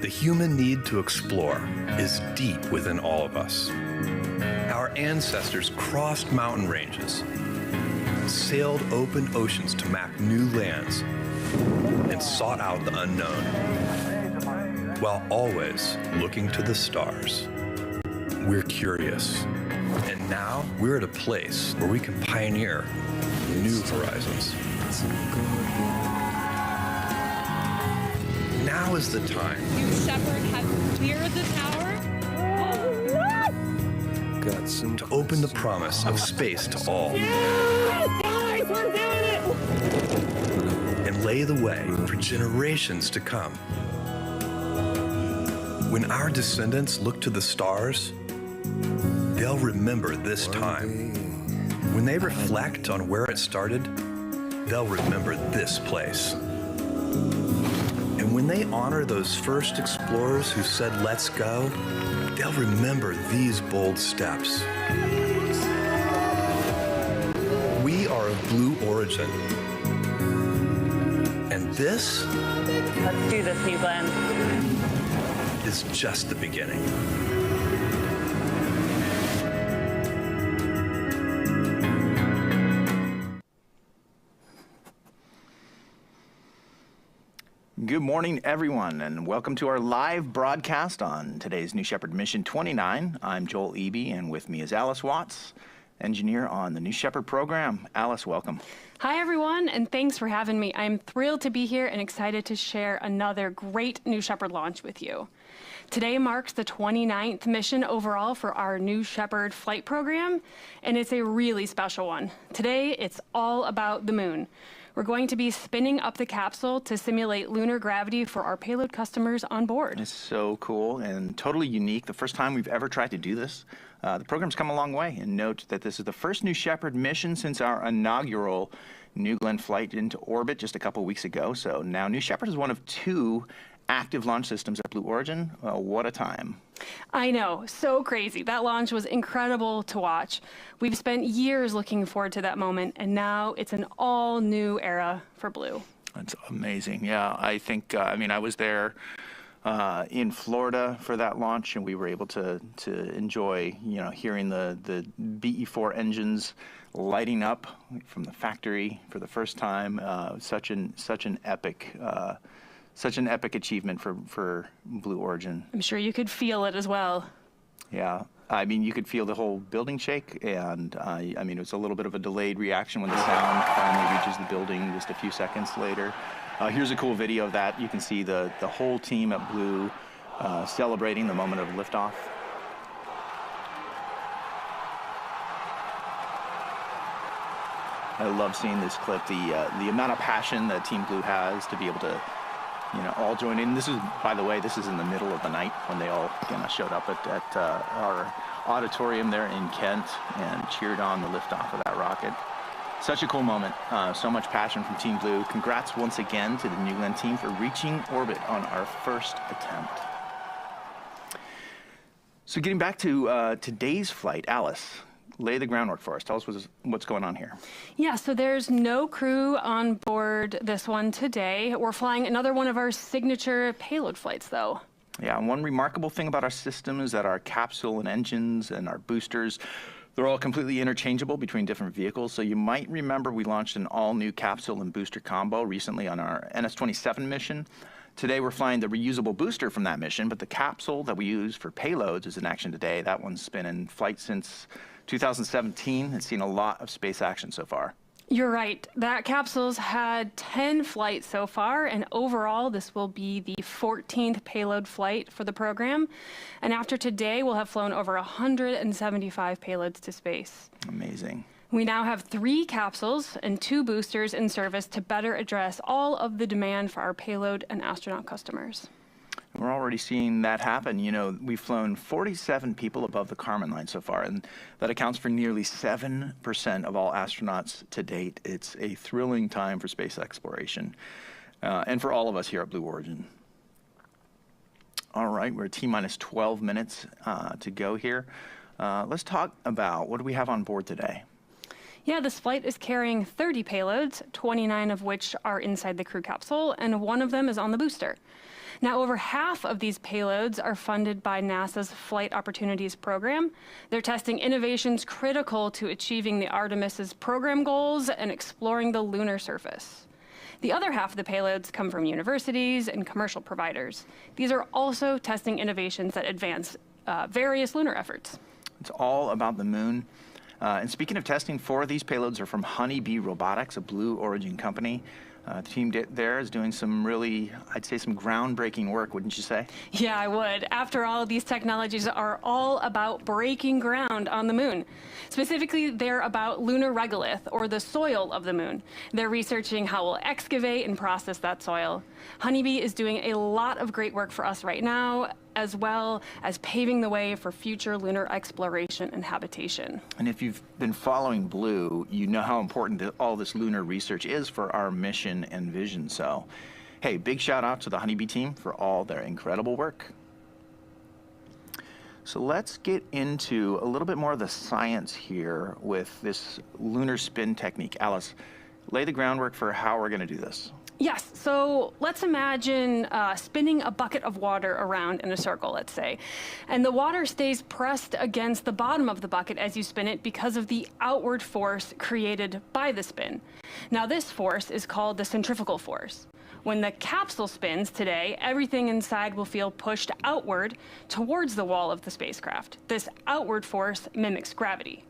The human need to explore is deep within all of us. Our ancestors crossed mountain ranges, sailed open oceans to map new lands, and sought out the unknown, while always looking to the stars. We're curious, and now we're at a place where we can pioneer new horizons. Now is the time. You, Shepard, have cleared the tower? To open the promise of space to all. Guys, we're doing it! And lay the way for generations to come. When our descendants look to the stars, they'll remember this time. When they reflect on where it started, they'll remember this place. And when they honor those first explorers who said, "Let's go," they'll remember these bold steps. We are of blue origin. And this Let's do this, New Glenn. is just the beginning. Good morning, everyone, and welcome to our live broadcast on today's New Shepard Mission 29. I'm Joel Eby, and with me is Alice Watts, engineer on the New Shepard program. Alice, welcome. Hi, everyone, and thanks for having me. I'm thrilled to be here and excited to share another great New Shepard launch with you. Today marks the 29th mission overall for our New Shepard flight program, and it's a really special one. Today, it's all about the moon. We're going to be spinning up the capsule to simulate lunar gravity for our payload customers on board. It's so cool and totally unique. The first time we've ever tried to do this. The program's come a long way, and note that this is the first New Shepard mission since our inaugural New Glenn flight into orbit just a couple weeks ago. So now New Shepard is one of 2 active launch systems at Blue Origin. What a time. I know, so crazy. That launch was incredible to watch. We've spent years looking forward to that moment, and now it's an all-new era for Blue. That's amazing. Yeah, I think, I was there in Florida for that launch, and we were able to enjoy, hearing the BE-4 engines lighting up from the factory for the first time. Such an epic achievement for Blue Origin. I'm sure you could feel it as well. Yeah, you could feel the whole building shake, and it was a little bit of a delayed reaction when the sound finally reaches the building just a few seconds later. Here's a cool video of that. You can see the whole team at Blue celebrating the moment of liftoff. I love seeing this clip, the amount of passion that Team Blue has to be able to all join in. This is, by the way, this is in the middle of the night when they all showed up at our auditorium there in Kent and cheered on the liftoff of that rocket. Such a cool moment. So much passion from Team Blue. Congrats once again to the New Glenn team for reaching orbit on our first attempt. So getting back to today's flight, Alice, lay the groundwork for us. Tell us what's going on here. Yeah, so there's no crew on board this one today. We're flying another one of our signature payload flights, though. Yeah, and one remarkable thing about our system is that our capsule and engines and our boosters, they're all completely interchangeable between different vehicles. So you might remember we launched an all-new capsule and booster combo recently on our NS-27 mission. Today we're flying the reusable booster from that mission, but the capsule that we use for payloads is in action today. That one's been in flight since 2017. It's seen a lot of space action so far. You're right. That capsule's had 10 flights so far, and overall, this will be the 14th payload flight for the program. And after today, we'll have flown over 175 payloads to space. Amazing. We now have 3 capsules and 2 boosters in service to better address all of the demand for our payload and astronaut customers. We're already seeing that happen. We've flown 47 people above the Kármán line so far, and that accounts for nearly 7% of all astronauts to date. It's a thrilling time for space exploration, and for all of us here at Blue Origin. All right, we're T-minus 12 minutes to go here. Let's talk about what do we have on board today. Yeah, this flight is carrying 30 payloads, 29 of which are inside the crew capsule, and one of them is on the booster. Now, over half of these payloads are funded by NASA's Flight Opportunities Program. They're testing innovations critical to achieving the Artemis's program goals and exploring the lunar surface. The other half of the payloads come from universities and commercial providers. These are also testing innovations that advance various lunar efforts. It's all about the moon. And speaking of testing, 4 of these payloads are from Honeybee Robotics, a Blue Origin company. The team there is doing some really, I'd say, some groundbreaking work, wouldn't you say? Yeah, I would. After all, these technologies are all about breaking ground on the moon. Specifically, they're about lunar regolith, or the soil of the moon. They're researching how we'll excavate and process that soil. Honeybee is doing a lot of great work for us right now, as well as paving the way for future lunar exploration and habitation. And if you've been following Blue, you know how important all this lunar research is for our mission and vision. So, hey, big shout out to the Honeybee team for all their incredible work. So let's get into a little bit more of the science here with this lunar spin technique. Alice, lay the groundwork for how we're going to do this. Yes, so let's imagine spinning a bucket of water around in a circle, let's say. And the water stays pressed against the bottom of the bucket as you spin it because of the outward force created by the spin. Now, this force is called the centrifugal force. When the capsule spins today, everything inside will feel pushed outward towards the wall of the spacecraft. This outward force mimics gravity.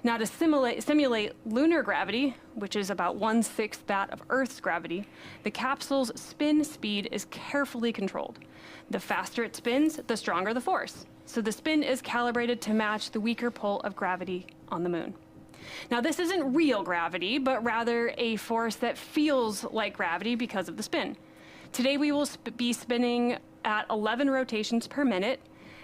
Now, to simulate lunar gravity, which is about 1/6 that of Earth's gravity, the capsule's spin speed is carefully controlled. The faster it spins, the stronger the force. So the spin is calibrated to match the weaker pull of gravity on the moon. Now, this isn't real gravity, but rather a force that feels like gravity because of the spin. Today, we will be spinning at 11 rotations per minute.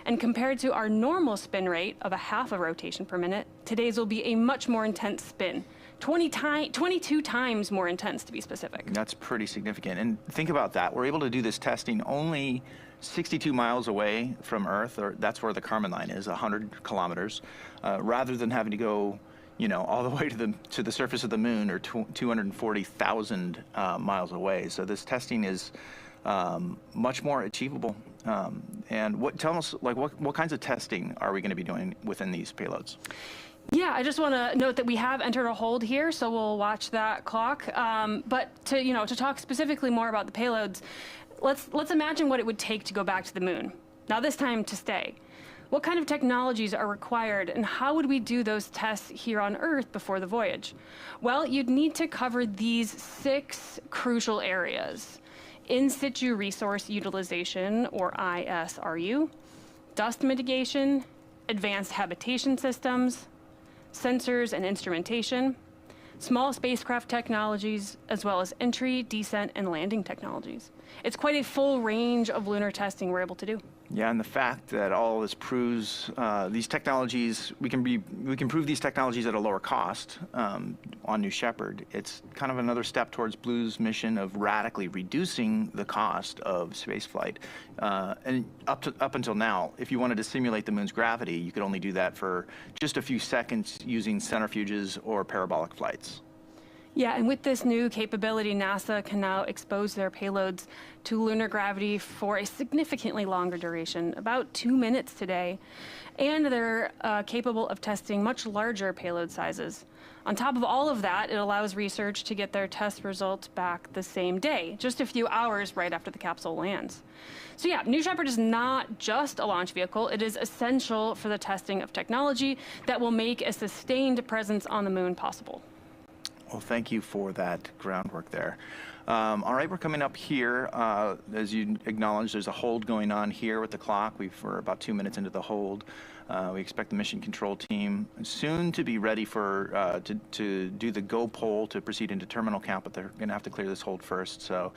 And compared to our normal spin rate of a half a rotation per minute, today's will be a much more intense spin, 22 times more intense to be specific. That's pretty significant. And think about that. We're able to do this testing only 62 miles away from Earth, or that's where the Kármán line is, 100 kilometers, rather than having to go, all the way to the surface of the moon, or 240,000 miles away. So this testing is much more achievable. And tell us, what kinds of testing are we going to be doing within these payloads? Yeah, I just want to note that we have entered a hold here, so we'll watch that clock. But to talk specifically more about the payloads, let's imagine what it would take to go back to the moon. Now, this time to stay. What kind of technologies are required, and how would we do those tests here on Earth before the voyage? Well, you'd need to cover these 6 crucial areas: in situ resource utilization, or ISRU, dust mitigation, advanced habitation systems, sensors and instrumentation, small spacecraft technologies, as well as entry, descent, and landing technologies. It's quite a full range of lunar testing we're able to do. Yeah, and the fact that all this proves these technologies, we can prove these technologies at a lower cost on New Shepard. It's kind of another step towards Blue's mission of radically reducing the cost of spaceflight. And up until now, if you wanted to simulate the moon's gravity, you could only do that for just a few seconds using centrifuges or parabolic flights. Yeah, and with this new capability, NASA can now expose their payloads to lunar gravity for a significantly longer duration, about 2 minutes today. And they're capable of testing much larger payload sizes. On top of all of that, it allows research to get their test results back the same day, just a few hours right after the capsule lands. So yeah, New Shepard is not just a launch vehicle. It is essential for the testing of technology that will make a sustained presence on the moon possible. Well, thank you for that groundwork there. All right, we're coming up here. As you acknowledged, there's a hold going on here with the clock. We're about 2 minutes into the hold. We expect the mission control team soon to be ready for to do the go poll to proceed into terminal count, but they're going to have to clear this hold first. So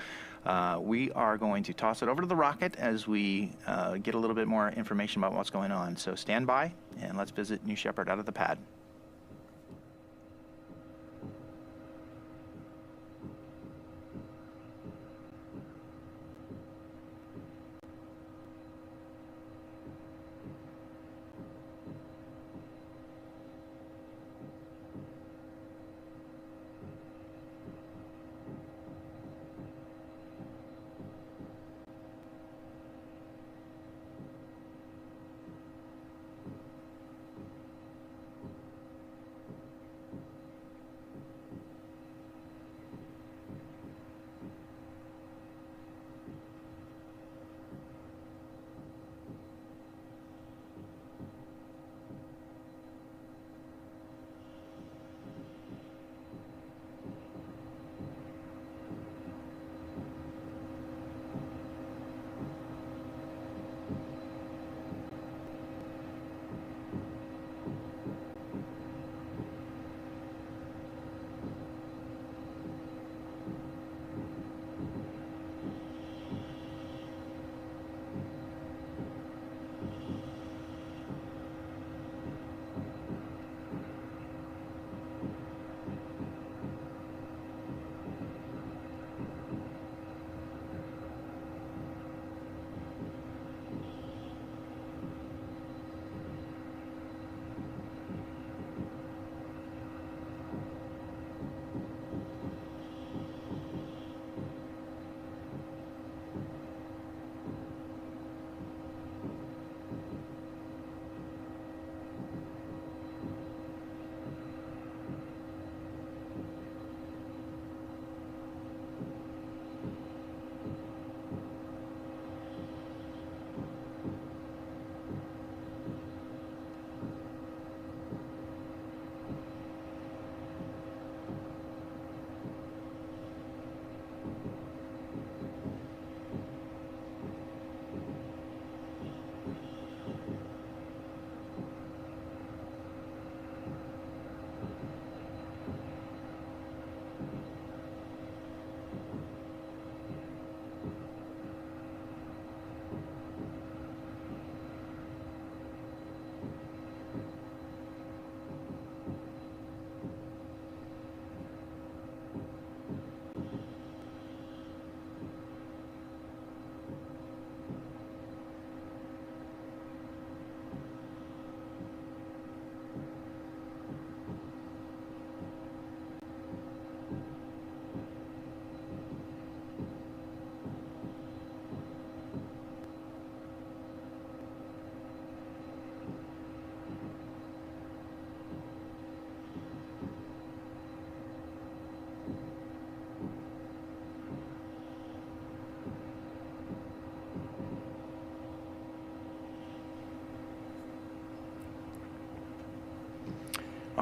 we are going to toss it over to the rocket as we get a little bit more information about what's going on. So stand by, and let's visit New Shepard out of the pad.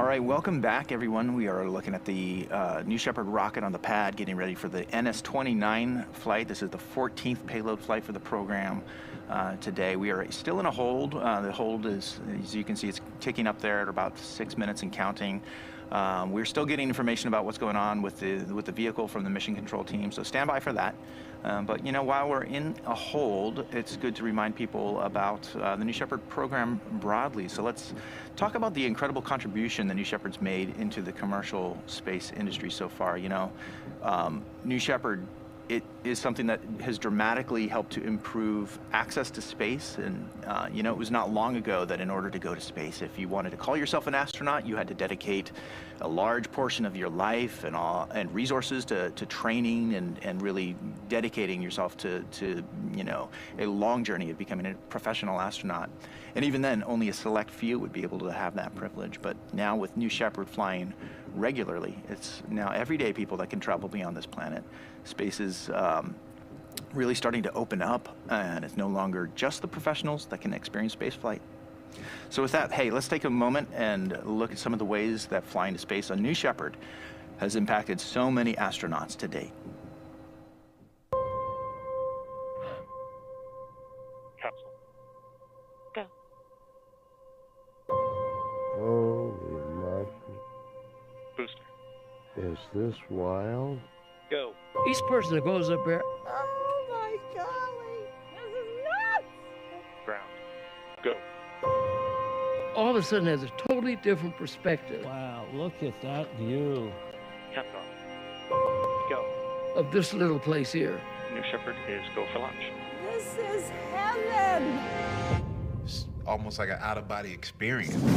right, welcome back, everyone. We are looking at the New Shepard rocket on the pad, getting ready for the NS-29 flight. This is the 14th payload flight for the program today. We are still in a hold. The hold is, as you can see, it's ticking up there at about 6 minutes and counting. We're still getting information about what's going on with the vehicle from the mission control team, so stand by for that. But you know, while we're in a hold, it's good to remind people about the New Shepard program broadly. So let's talk about the incredible contribution the New Shepard's made into the commercial space industry so far. You know, New Shepard, it is something that has dramatically helped to improve access to space. And, you know, it was not long ago that in order to go to space, if you wanted to call yourself an astronaut, you had to dedicate a large portion of your life and resources to training and really dedicating yourself to, you know, a long journey of becoming a professional astronaut. And even then, only a select few would be able to have that privilege. But now with New Shepard flying regularly, it's now everyday people that can travel beyond this planet. Space is really starting to open up, and it's no longer just the professionals that can experience space flight. So with that, hey, let's take a moment and look at some of the ways that flying to space on New Shepard has impacted so many astronauts to date. Capsule. Go. Holy Booster. is this wild? Go. Each person that goes up there, Oh my golly! This is nuts! Ground. Go. all of a sudden has a totally different perspective Wow, look at that view. Countdown. Go. of this little place here. New Shepard is go for launch. This is heaven! It's almost like an out-of-body experience. New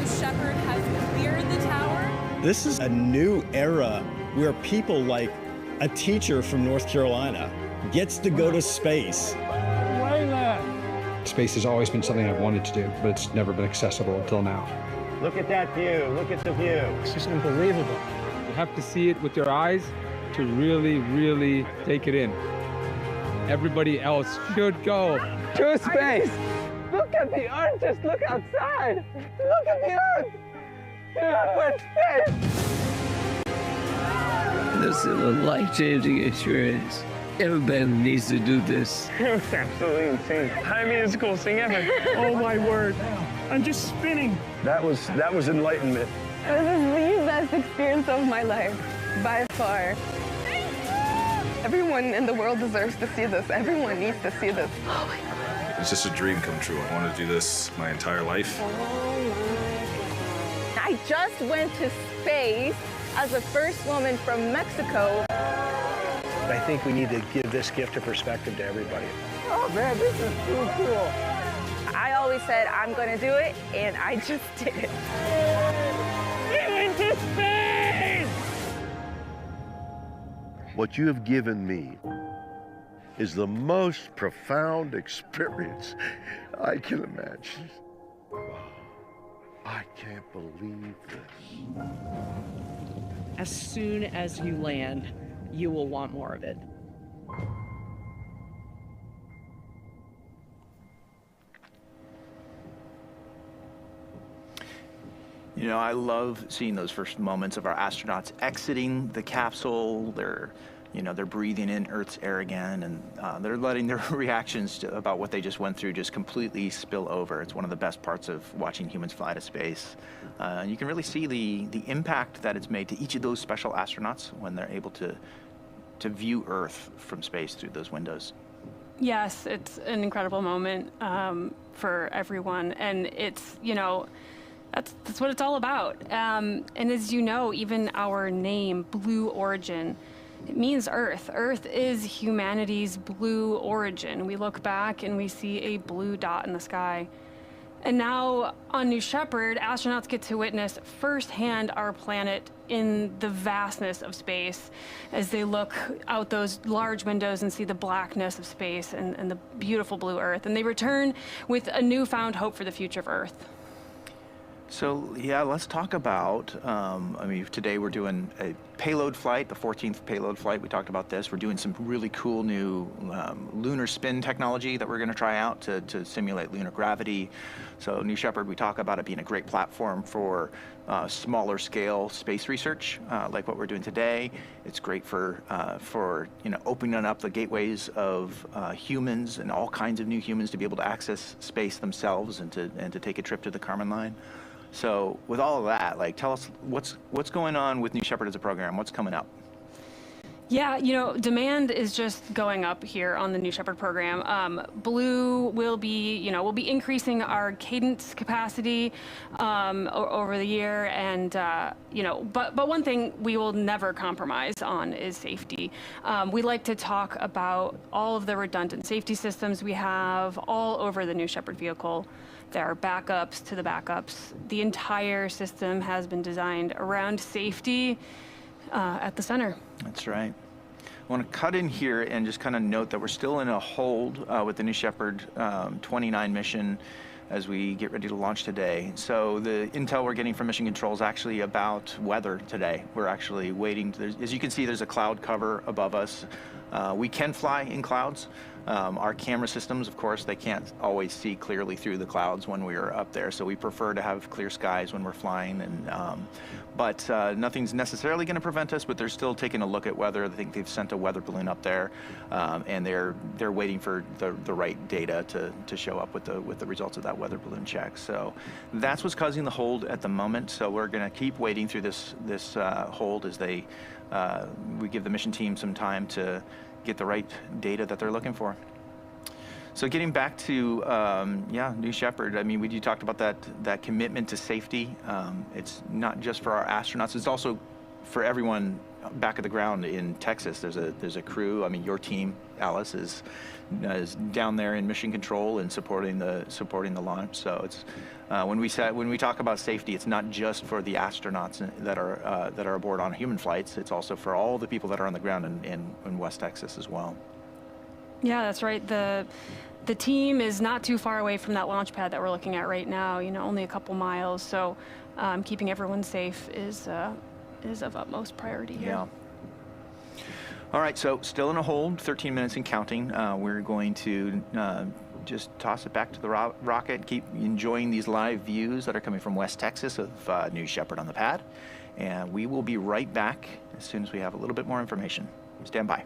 Shepard has cleared the tower. This is a new era where people like a teacher from North Carolina gets to go to space. Space has always been something I've wanted to do, but it's never been accessible until now. Look at that view. Look at the view. It's just unbelievable. You have to see it with your eyes to really, really take it in. Everybody else should go to space. Look at the Earth. Just look outside. Look at the Earth. We're in space. This is a life-changing experience. Everybody needs to do this. It was absolutely insane. I mean, it's the coolest thing ever. Oh my word. I'm just spinning. That was enlightenment. This is the best experience of my life, by far. Everyone in the world deserves to see this. Everyone needs to see this. Oh my God. It's just a dream come true. I wanted to do this my entire life. I just went to space as the first woman from Mexico. I think we need to give this gift of perspective to everybody. Oh man, this is so cool. I always said I'm gonna do it, and I just did it. We went to space! What you have given me is the most profound experience I can imagine. I can't believe this. As soon as you land, you will want more of it. You know, I love seeing those first moments of our astronauts exiting the capsule. They're breathing in Earth's air again, and they're letting their reactions about what they just went through just completely spill over. It's one of the best parts of watching humans fly to space. And you can really see the impact that it's made to each of those special astronauts when they're able to view Earth from space through those windows. Yes, it's an incredible moment for everyone, and it's, you know, that's what it's all about. And as you know, even our name, Blue Origin, it means Earth. Earth is humanity's blue origin. We look back and we see a blue dot in the sky. And now on New Shepard, astronauts get to witness firsthand our planet in the vastness of space as they look out those large windows and see the blackness of space and the beautiful blue Earth. And they return with a newfound hope for the future of Earth. So yeah, let's talk about, today we're doing a payload flight, the 14th payload flight. We talked about this. We're doing some really cool new lunar spin technology that we're going to try out to simulate lunar gravity. So New Shepard, we talk about it being a great platform for smaller scale space research, like what we're doing today. It's great for opening up the gateways of humans and all kinds of new humans to be able to access space themselves and to take a trip to the Kármán line. So with all of that, tell us what's going on with New Shepard as a program. What's coming up? Yeah, demand is just going up here on the New Shepard program. Blue will be, we'll be increasing our cadence capacity over the year, and but one thing we will never compromise on is safety. We like to talk about all of the redundant safety systems we have all over the New Shepard vehicle. There are backups to the backups. The entire system has been designed around safety at the center. That's right. I want to cut in here and just kind of note that we're still in a hold with the New Shepard 29 mission as we get ready to launch today. So the intel we're getting from Mission Control is actually about weather today. We're actually waiting. As you can see, there's a cloud cover above us. We can fly in clouds. Our camera systems, of course, they can't always see clearly through the clouds when we are up there, so we prefer to have clear skies when we're flying. But nothing's necessarily going to prevent us, but they're still taking a look at weather. I think they've sent a weather balloon up there, and they're waiting for the right data to show up with the results of that weather balloon check. So that's what's causing the hold at the moment. So we're going to keep waiting through this hold as we give the mission team some time to get the right data that they're looking for. So getting back to New Shepard, you talked about that commitment to safety. It's not just for our astronauts; it's also for everyone back at the ground in Texas. There's a crew. Your team, Alice, is down there in mission control and supporting the launch. So it's when we talk about safety, it's not just for the astronauts that are aboard on human flights. It's also for all the people that are on the ground in West Texas as well. Yeah, that's right. The team is not too far away from that launch pad that we're looking at right now. Only a couple miles. So keeping everyone safe is of utmost priority here. Yeah. All right, so still in a hold, 13 minutes and counting. We're going to just toss it back to the rocket, keep enjoying these live views that are coming from West Texas of New Shepard on the pad. And we will be right back as soon as we have a little bit more information. Stand by.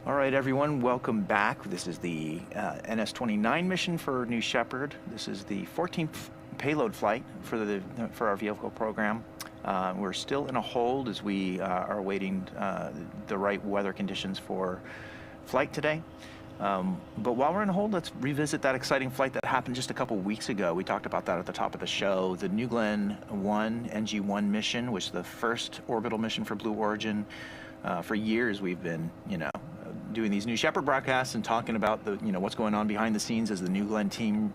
All right, everyone, welcome back. This is the NS-29 mission for New Shepard. This is the 14th payload flight for our vehicle program. We're still in a hold as we are awaiting the right weather conditions for flight today. But while we're in a hold, let's revisit that exciting flight that happened just a couple weeks ago. We talked about that at the top of the show. The New Glenn 1 NG-1 mission was the first orbital mission for Blue Origin. For years, we've been, doing these New Shepard broadcasts and talking about what's going on behind the scenes as the New Glenn team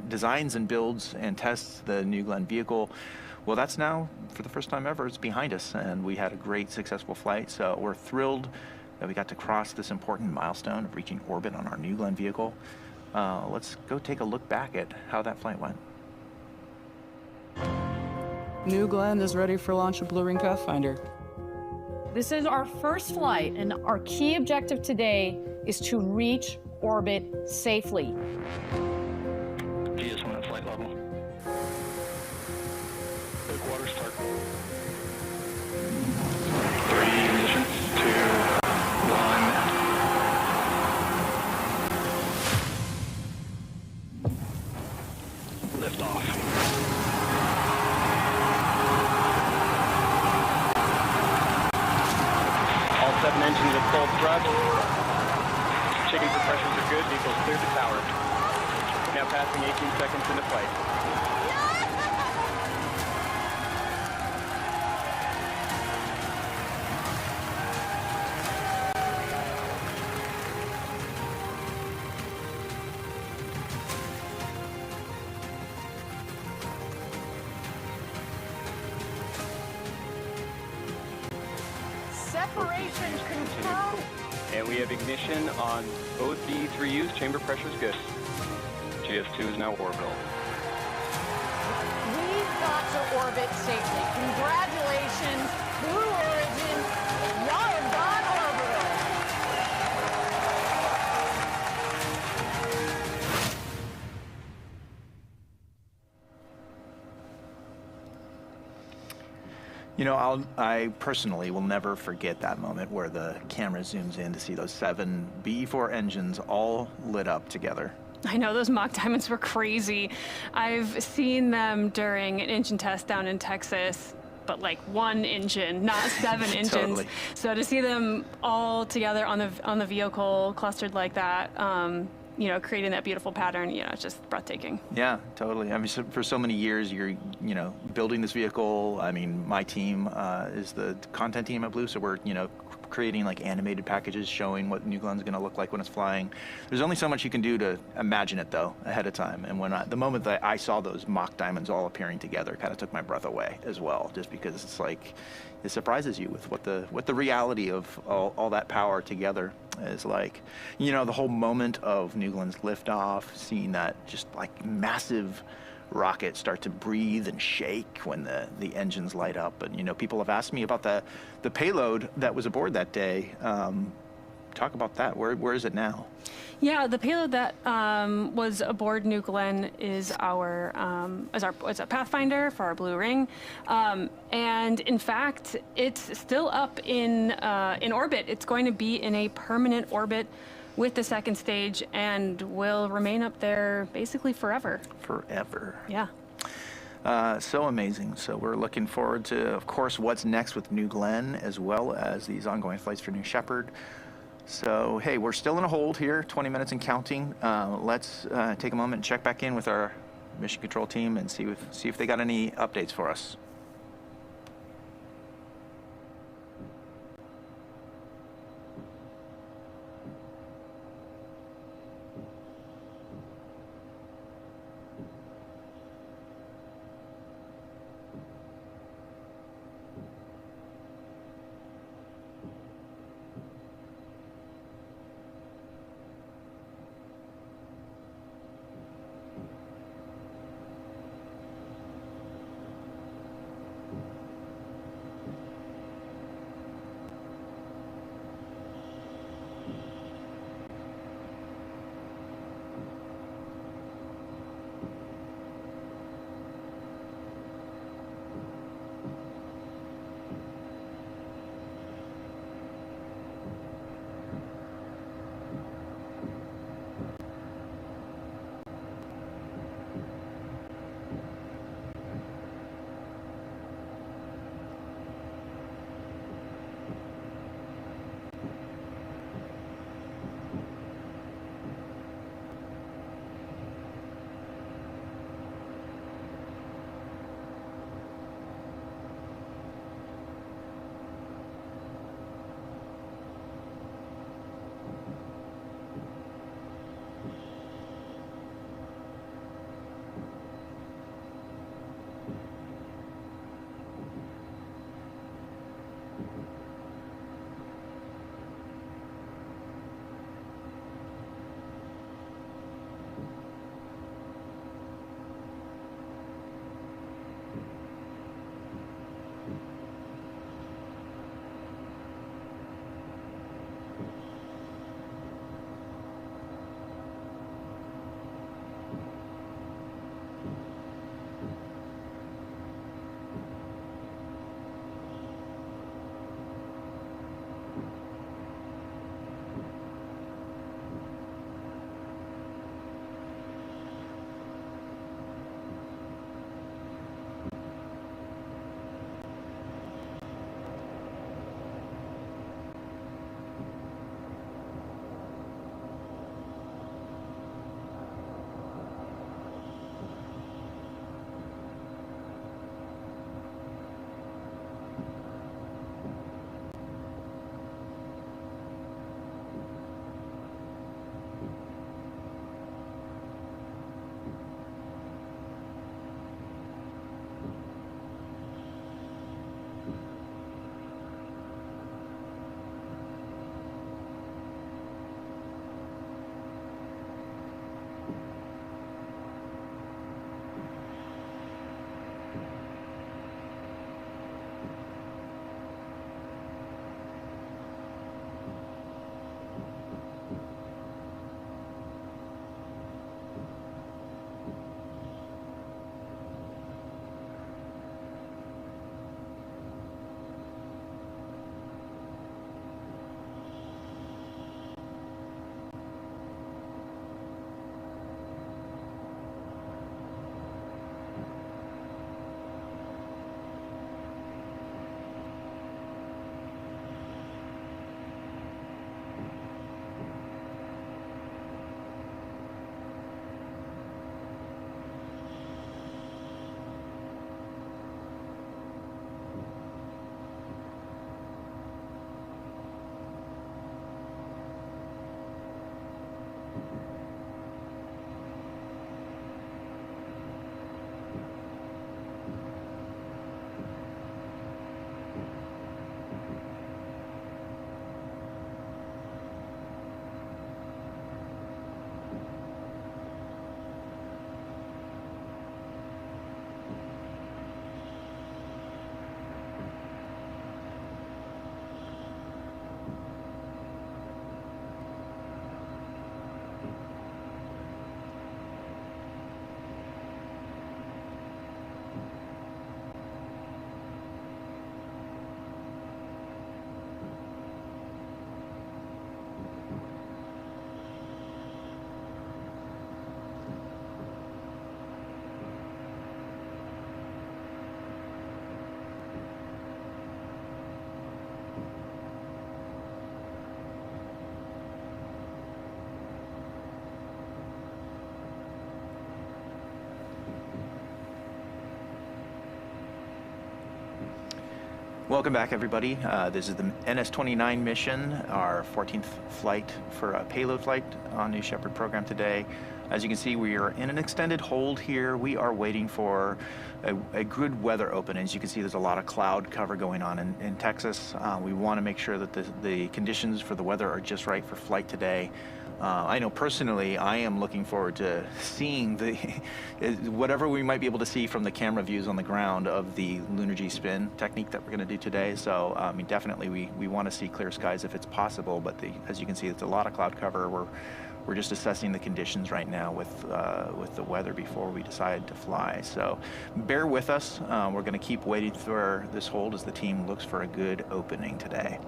designs and builds and tests the New Glenn vehicle. Well, that's now, for the first time ever, it's behind us, and we had a great, successful flight. So we're thrilled that we got to cross this important milestone of reaching orbit on our New Glenn vehicle. Let's go take a look back at how that flight went. New Glenn is ready for launch of Blue Ring Pathfinder. This is our first flight, and our key objective today is to reach orbit safely. GS1 at flight level. Quick water start. 3, ignition, 2, 1. Lift off. All 7 engines at full thrust. Checking for pressures are good. Vehicle's cleared the tower. Now passing 18 seconds into flight. Separation confirmed. And we have ignition on both D3Us. Chamber pressure is good. GS2 is now orbital. We've got to orbit safely. Congratulations, Blue Origin. Y'all have gone orbital. I personally will never forget that moment where the camera zooms in to see those 7 B-4 engines all lit up together. I know, those mock diamonds were crazy. I've seen them during an engine test down in Texas, but like 1 engine, not 7 engines. Totally. So to see them all together on the vehicle, clustered like that, creating that beautiful pattern, it's just breathtaking. Yeah, totally. I mean, for so many years, you're, building this vehicle. I mean, my team is the content team at Blue, so we're, creating like animated packages showing what New Glenn's going to look like when it's flying. There's only so much you can do to imagine it, though, ahead of time. And the moment that I saw those mock diamonds all appearing together, kind of took my breath away as well, just because it's like, it surprises you with what the reality of all that power together is like. The whole moment of New Glenn's liftoff, seeing that just like massive rocket start to breathe and shake when the engines light up. And people have asked me about the payload that was aboard that day. Talk about that. Where is it now? Yeah, the payload that was aboard New Glenn is our Pathfinder for our Blue Ring, and in fact, it's still up in orbit. It's going to be in a permanent orbit with the second stage and will remain up there basically forever. Forever. Yeah. So amazing. So we're looking forward to, of course, what's next with New Glenn, as well as these ongoing flights for New Shepard. So, hey, we're still in a hold here, 20 minutes and counting. Let's take a moment and check back in with our mission control team and see if they got any updates for us. Welcome back, everybody. This is the NS-29 mission, our 14th flight for a payload flight on New Shepard program today. As you can see, we are in an extended hold here. We are waiting for a good weather open. As you can see, there's a lot of cloud cover going on in Texas. We want to make sure that the conditions for the weather are just right for flight today. I know personally, I am looking forward to seeing whatever we might be able to see from the camera views on the ground of the lunar G-spin technique that we're going to do today. So, I mean, definitely we want to see clear skies if it's possible, but as you can see, it's a lot of cloud cover. We're just assessing the conditions right now with the weather before we decide to fly. So bear with us. We're going to keep waiting for this hold as the team looks for a good opening today.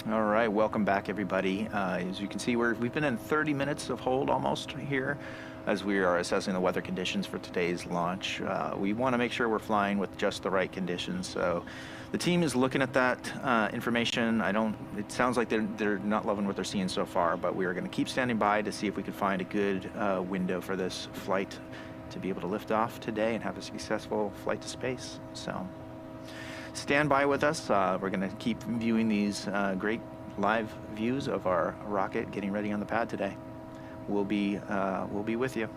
All right, welcome back, everybody. As you can see, we've been in 30 minutes of hold almost here as we are assessing the weather conditions for today's launch. We want to make sure we're flying with just the right conditions. So the team is looking at that information. It sounds like they're not loving what they're seeing so far, but we are going to keep standing by to see if we can find a good window for this flight to be able to lift off today and have a successful flight to space. So stand by with us. We're going to keep viewing these great live views of our rocket getting ready on the pad today. We'll be with you.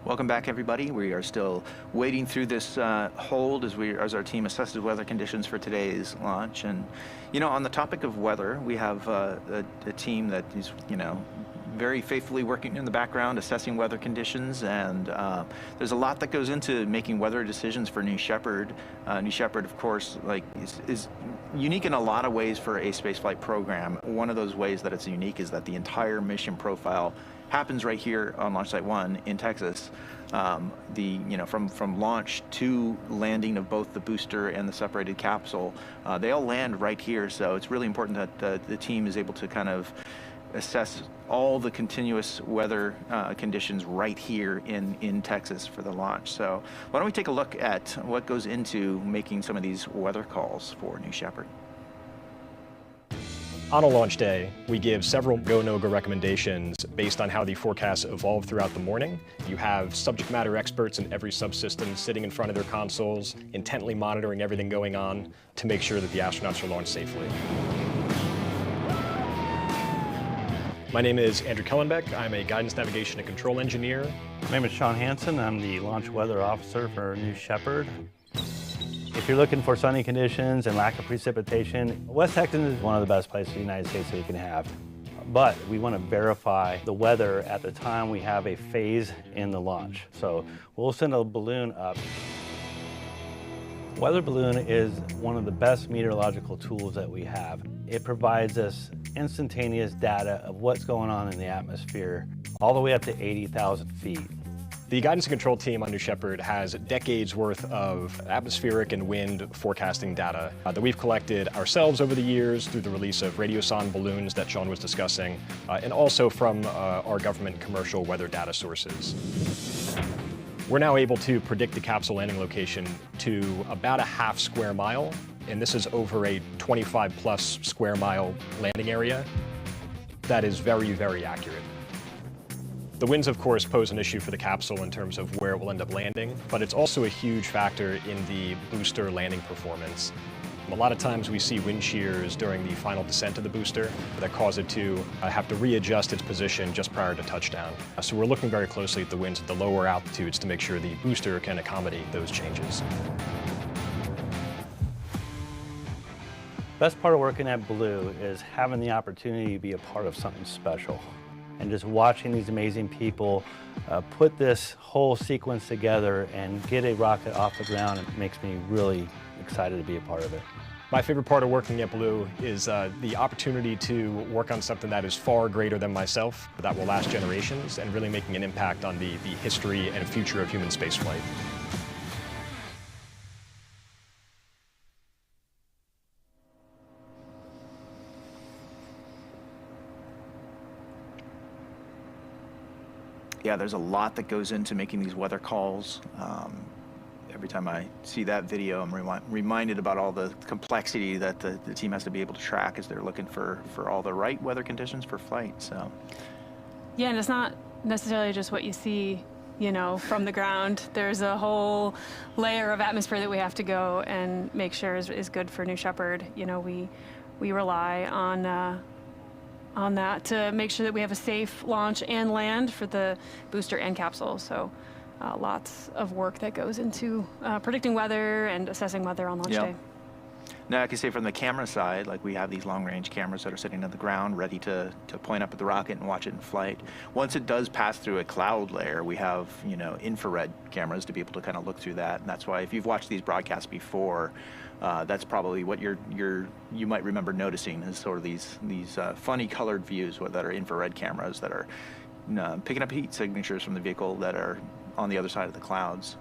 Welcome back, everybody. We are still wading through this hold as our team assesses weather conditions for today's launch. And, you know, on the topic of weather, we have a team that is, you know, very faithfully working in the background, assessing weather conditions, and there's a lot that goes into making weather decisions for New Shepard. New Shepard, of course, like is unique in a lot of ways for a spaceflight program. One of those ways that it's unique is that the entire mission profile happens right here on Launch Site 1 in Texas. From launch to landing of both the booster and the separated capsule, they all land right here. So it's really important that the team is able to kind of assess all the continuous weather conditions right here in Texas for the launch. So why don't we take a look at what goes into making some of these weather calls for New Shepard. On a launch day, we give several go, no-go recommendations based on how the forecasts evolve throughout the morning. You have subject matter experts in every subsystem sitting in front of their consoles, intently monitoring everything going on to make sure that the astronauts are launched safely. My name is Andrew Kellenbeck. I'm a guidance, navigation, and control engineer. My name is Sean Hansen. I'm the launch weather officer for New Shepard. If you're looking for sunny conditions and lack of precipitation, West Texas is one of the best places in the United States that you can have. But we want to verify the weather at the time we have a phase in the launch. So we'll send a balloon up. Weather balloon is one of the best meteorological tools that we have. It provides us instantaneous data of what's going on in the atmosphere all the way up to 80,000 feet. The guidance and control team on New Shepard has decades worth of atmospheric and wind forecasting data that we've collected ourselves over the years through the release of radiosonde balloons that Sean was discussing, and also from our government commercial weather data sources. We're now able to predict the capsule landing location to about a half square mile, and this is over a 25+ square mile landing area. That is very, very accurate. The winds, of course, pose an issue for the capsule in terms of where it will end up landing, but it's also a huge factor in the booster landing performance. A lot of times we see wind shears during the final descent of the booster that cause it to have to readjust its position just prior to touchdown. So we're looking very closely at the winds at the lower altitudes to make sure the booster can accommodate those changes. Best part of working at Blue is having the opportunity to be a part of something special. And just watching these amazing people put this whole sequence together and get a rocket off the ground, it makes me really excited to be a part of it. My favorite part of working at Blue is the opportunity to work on something that is far greater than myself, that will last generations, and really making an impact on the history and future of human spaceflight. Yeah, there's a lot that goes into making these weather calls. Every time I see that video, I'm reminded about all the complexity that the team has to be able to track as they're looking for all the right weather conditions for flight. So, yeah, and it's not necessarily just what you see, you know, from the ground. There's a whole layer of atmosphere that we have to go and make sure is good for New Shepard. You know, we rely on that to make sure that we have a safe launch and land for the booster and capsule. So lots of work that goes into predicting weather and assessing weather on launch day. Now, I can say from the camera side, like we have these long-range cameras that are sitting on the ground ready to point up at the rocket and watch it in flight. Once it does pass through a cloud layer, we have, you know, infrared cameras to be able to kind of look through that. And that's why if you've watched these broadcasts before, that's probably what you might remember noticing is sort of these funny colored views that are infrared cameras that are picking up heat signatures from the vehicle that are on the other side of the clouds.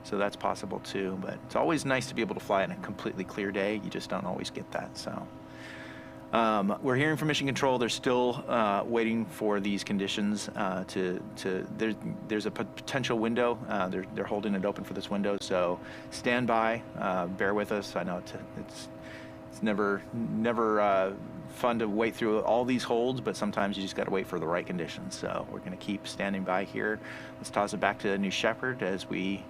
So that's possible too, but it's always nice to be able to fly on a completely clear day. You just don't always get that. So we're hearing from Mission Control. They're still waiting for these conditions there's a potential window. They're holding it open for this window. So stand by, bear with us. I know it's never fun to wait through all these holds, but sometimes you just got to wait for the right conditions. So we're going to keep standing by here. Let's toss it back to New Shepard as we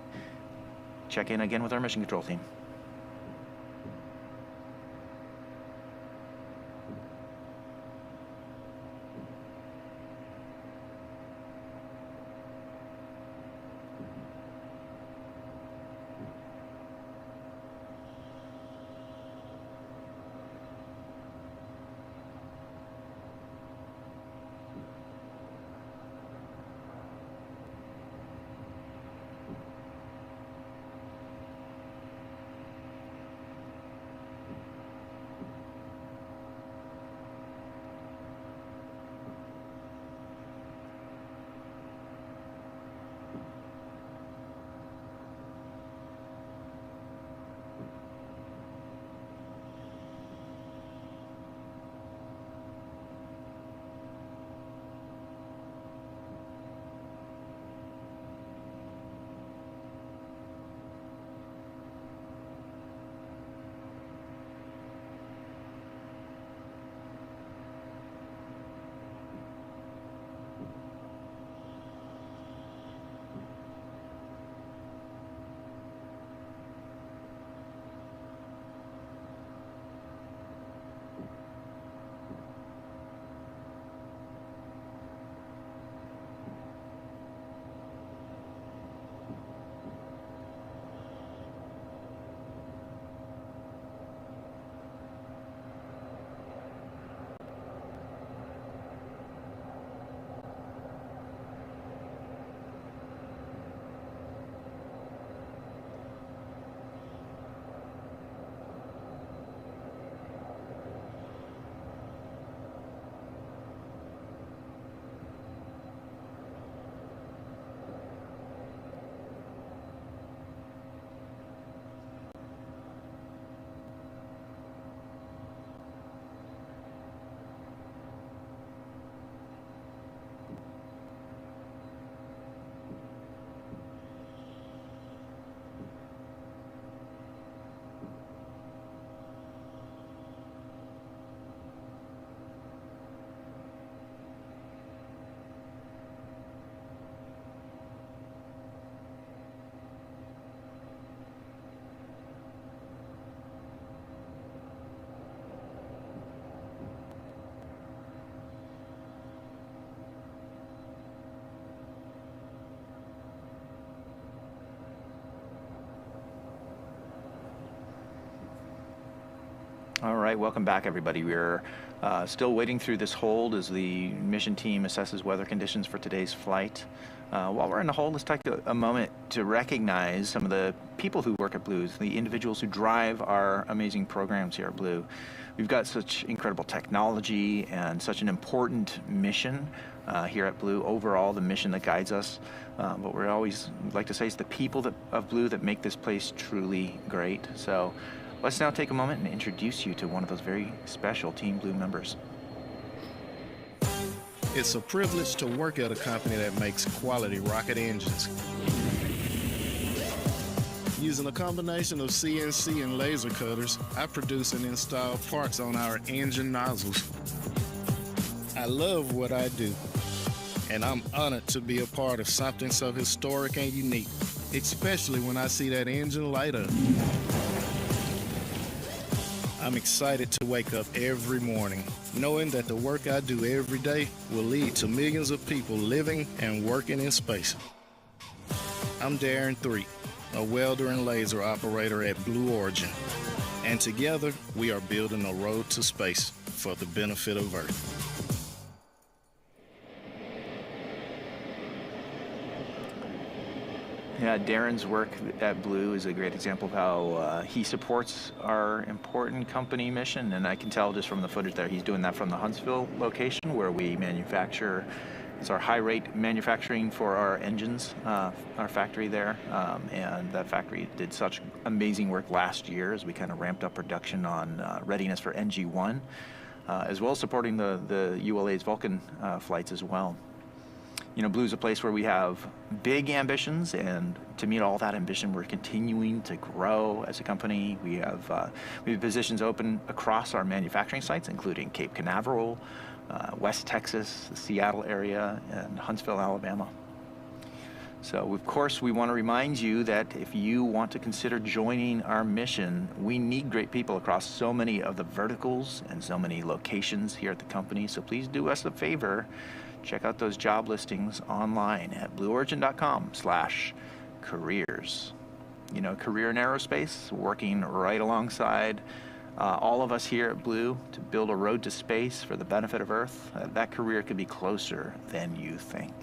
check in again with our Mission Control team. All right, welcome back, everybody. We're still waiting through this hold as the mission team assesses weather conditions for today's flight. While we're in the hold, let's take a moment to recognize some of the people who work at Blue, the individuals who drive our amazing programs here at Blue. We've got such incredible technology and such an important mission here at Blue. Overall, the mission that guides us. But we always like to say it's the people of Blue that make this place truly great. So let's now take a moment and introduce you to one of those very special Team Blue members. It's a privilege to work at a company that makes quality rocket engines. Using a combination of CNC and laser cutters, I produce and install parts on our engine nozzles. I love what I do, and I'm honored to be a part of something so historic and unique, especially when I see that engine light up. I'm excited to wake up every morning, knowing that the work I do every day will lead to millions of people living and working in space. I'm Darren Threet, a welder and laser operator at Blue Origin, and together we are building a road to space for the benefit of Earth. Yeah, Darren's work at Blue is a great example of how he supports our important company mission, and I can tell just from the footage there, he's doing that from the Huntsville location where we manufacture. It's our high-rate manufacturing for our engines, our factory there, and that factory did such amazing work last year as we kind of ramped up production on readiness for NG1, as well as supporting the ULA's Vulcan flights as well. You know, Blue's a place where we have big ambitions, and to meet all that ambition, we're continuing to grow as a company. We have positions open across our manufacturing sites, including Cape Canaveral, West Texas, the Seattle area, and Huntsville, Alabama. So, of course, we want to remind you that if you want to consider joining our mission, we need great people across so many of the verticals and so many locations here at the company. So please do us a favor. Check out those job listings online at blueorigin.com/careers. You know, career in aerospace, working right alongside all of us here at Blue to build a road to space for the benefit of Earth. That career could be closer than you think.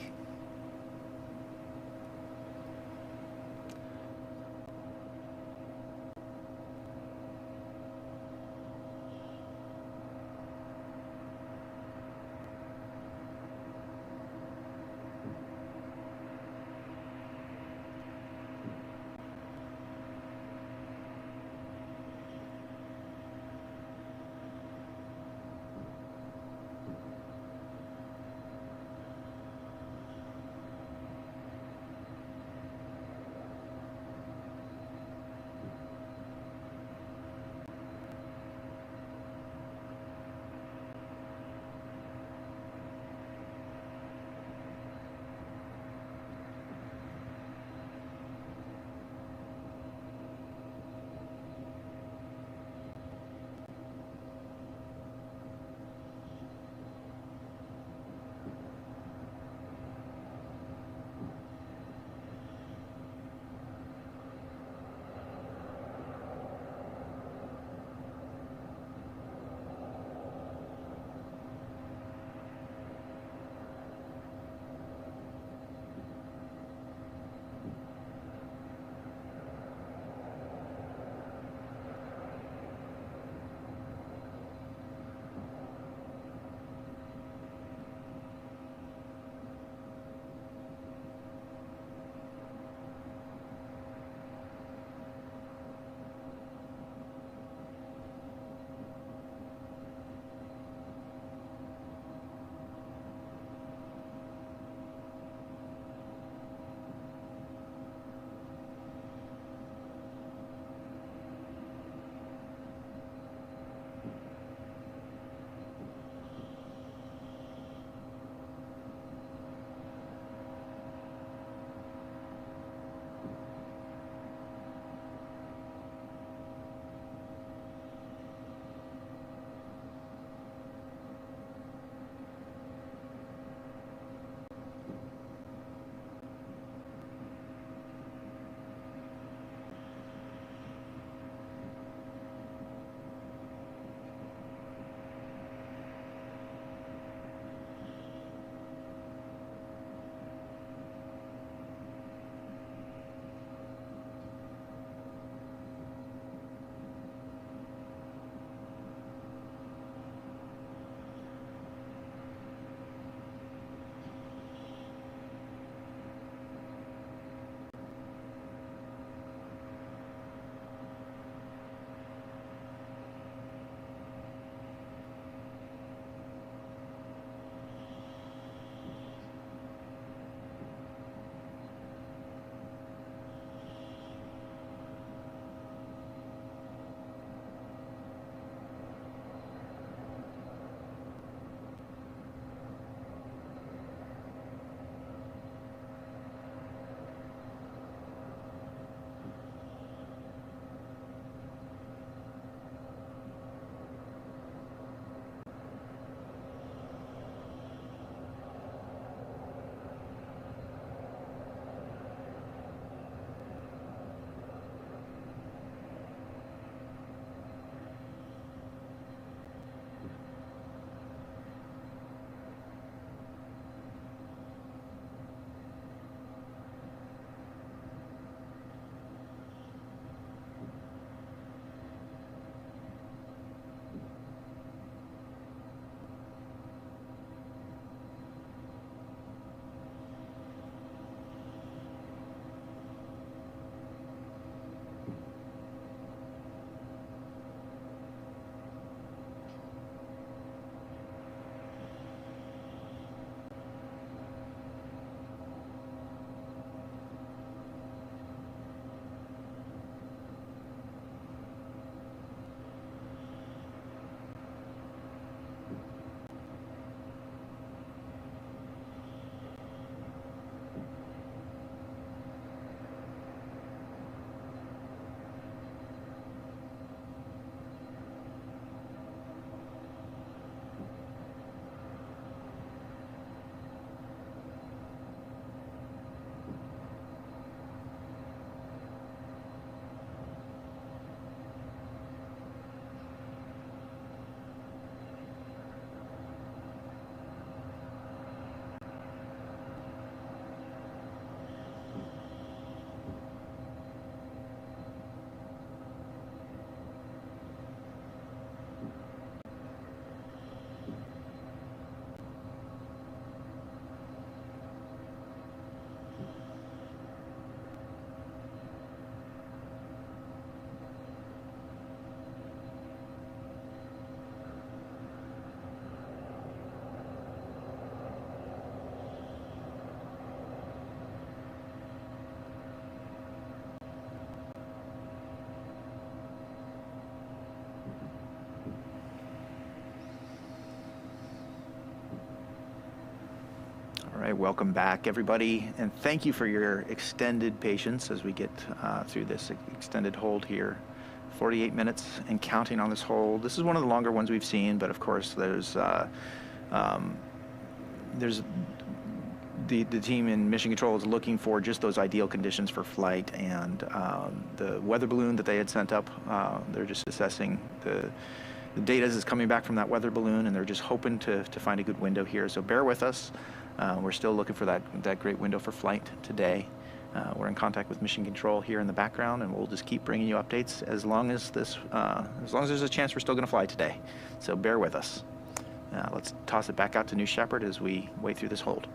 All right, welcome back, everybody, and thank you for your extended patience as we get through this extended hold here. 48 minutes and counting on this hold. This is one of the longer ones we've seen, but of course there's the team in Mission Control is looking for just those ideal conditions for flight, and the weather balloon that they had sent up, they're just assessing the data is coming back from that weather balloon, and they're just hoping to find a good window here. So bear with us. We're still looking for that great window for flight today. We're in contact with Mission Control here in the background, and we'll just keep bringing you updates as long as there's a chance we're still going to fly today. So bear with us. Let's toss it back out to New Shepard as we wait through this hold.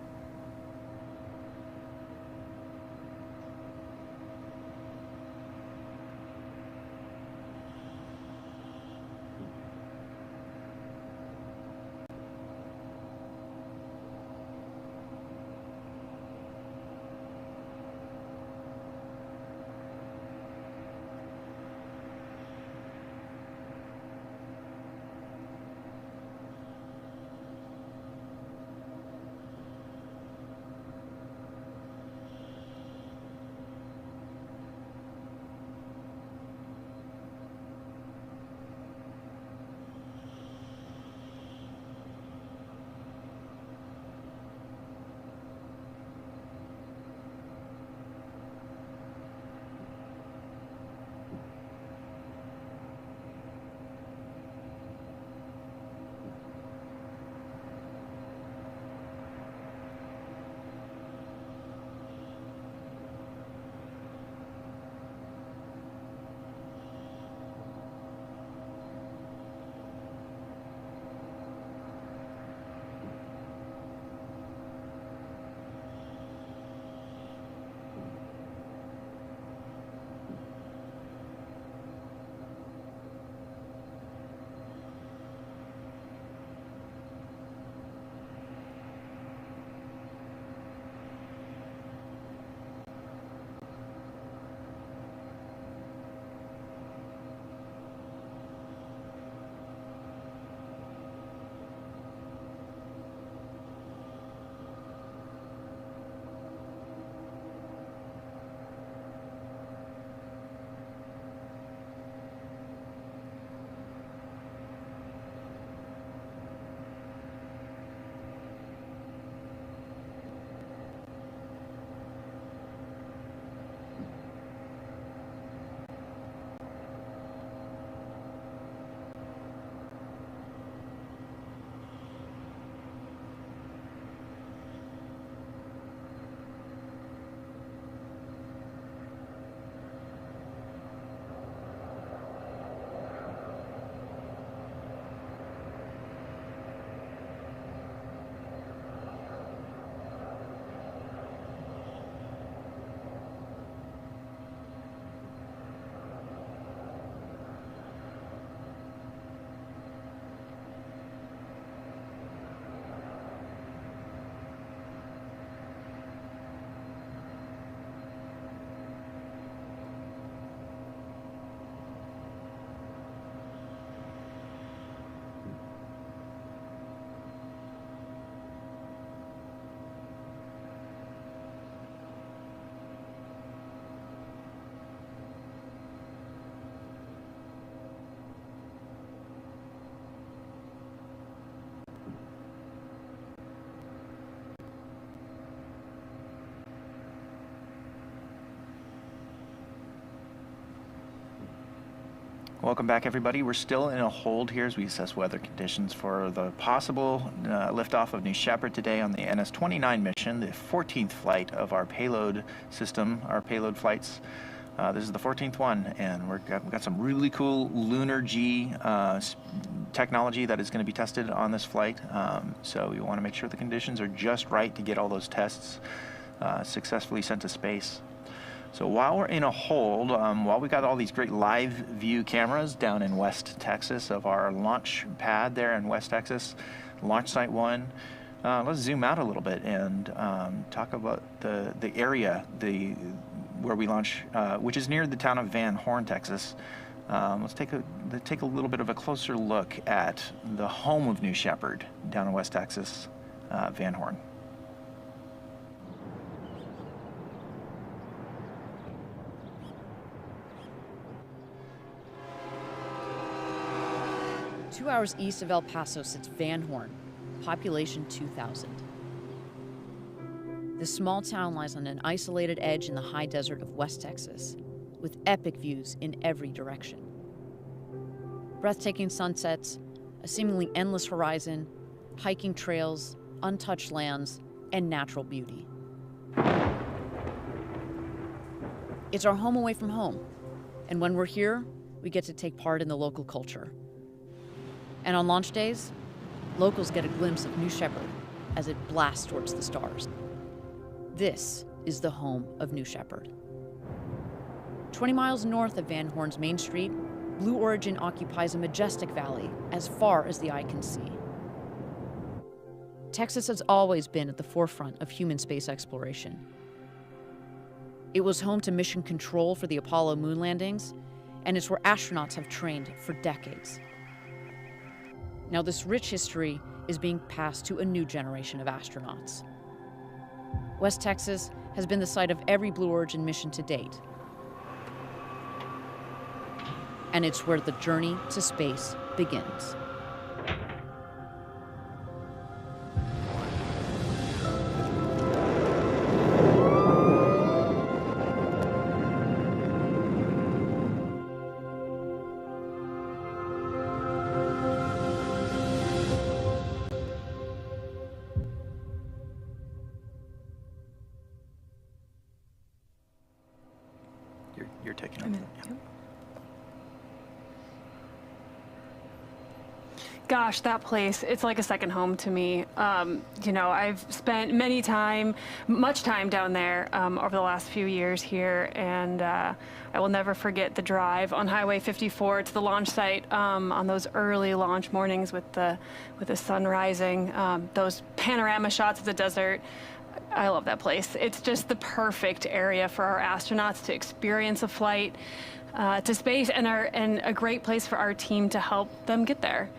Welcome back, everybody. We're still in a hold here as we assess weather conditions for the possible liftoff of New Shepard today on the NS-29 mission, the 14th flight of our payload system, our payload flights. This is the 14th one, and we've got some really cool lunar G technology that is going to be tested on this flight. So we want to make sure the conditions are just right to get all those tests successfully sent to space. So while we're in a hold, while we got all these great live view cameras down in West Texas of our launch pad there in West Texas, Launch Site 1, let's zoom out a little bit and talk about the area where we launch, which is near the town of Van Horn, Texas. Let's take a little bit of a closer look at the home of New Shepard down in West Texas, Van Horn. 2 hours east of El Paso sits Van Horn, population 2,000. This small town lies on an isolated edge in the high desert of West Texas, with epic views in every direction. Breathtaking sunsets, a seemingly endless horizon, hiking trails, untouched lands, and natural beauty. It's our home away from home, and when we're here, we get to take part in the local culture. And on launch days, locals get a glimpse of New Shepard as it blasts towards the stars. This is the home of New Shepard. 20 miles north of Van Horn's Main Street, Blue Origin occupies a majestic valley as far as the eye can see. Texas has always been at the forefront of human space exploration. It was home to mission control for the Apollo moon landings, and it's where astronauts have trained for decades. Now, this rich history is being passed to a new generation of astronauts. West Texas has been the site of every Blue Origin mission to date. And it's where the journey to space begins. You're taking over. Yeah. Gosh, that place, it's like a second home to me. I've spent much time down there over the last few years here, and I will never forget the drive on Highway 54 to the launch site on those early launch mornings with the sun rising, those panorama shots of the desert. I love that place. It's just the perfect area for our astronauts to experience a flight to space, and a great place for our team to help them get there.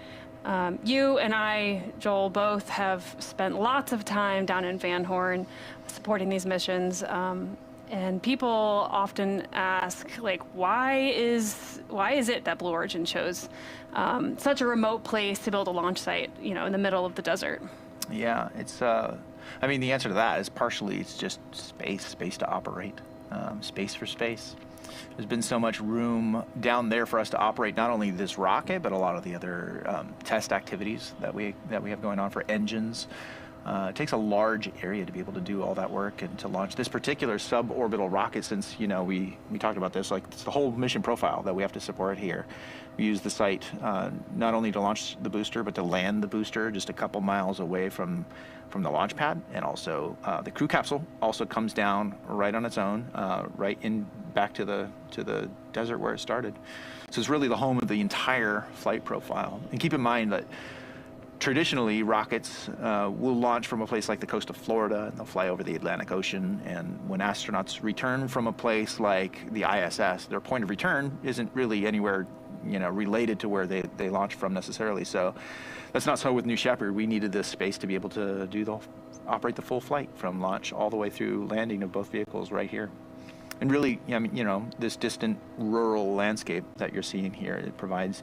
You and I, Joel, both have spent lots of time down in Van Horn supporting these missions. And people often ask, like, why is it that Blue Origin chose such a remote place to build a launch site, in the middle of the desert? Yeah, it's, the answer to that is partially it's just space to operate, space for space. There's been so much room down there for us to operate not only this rocket, but a lot of the other test activities that we have going on for engines. It takes a large area to be able to do all that work and to launch this particular suborbital rocket, since, we talked about this, like, it's the whole mission profile that we have to support here. We use the site not only to launch the booster, but to land the booster just a couple miles away from the launch pad. And also the crew capsule also comes down right on its own, right in back to the desert where it started. So it's really the home of the entire flight profile. And keep in mind that traditionally, rockets will launch from a place like the coast of Florida, and they'll fly over the Atlantic Ocean. And when astronauts return from a place like the ISS, their point of return isn't really anywhere, related to where they launch from necessarily. So that's not so with New Shepard. We needed this space to be able to operate the full flight from launch all the way through landing of both vehicles right here. And really, this distant rural landscape that you're seeing here, it provides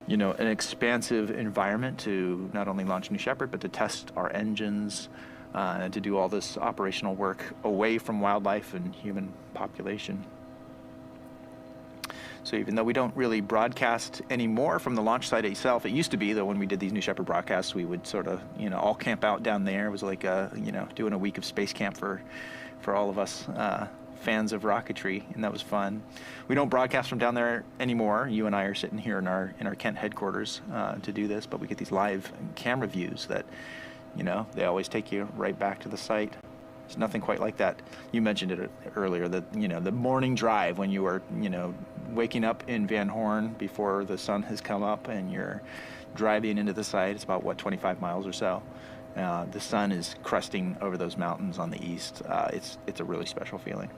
an expansive environment to not only launch New Shepard, but to test our engines, and to do all this operational work away from wildlife and human population. So even though we don't really broadcast anymore from the launch site itself, it used to be that when we did these New Shepard broadcasts, we would sort of, all camp out down there. It was like, doing a week of space camp for all of us fans of rocketry, and that was fun. We don't broadcast from down there anymore. You and I are sitting here in our Kent headquarters to do this, but we get these live camera views that, they always take you right back to the site. There's nothing quite like that. You mentioned it earlier, that, the morning drive when you are, waking up in Van Horn before the sun has come up and you're driving into the site. It's about, 25 miles or so. The sun is crusting over those mountains on the east. It's a really special feeling.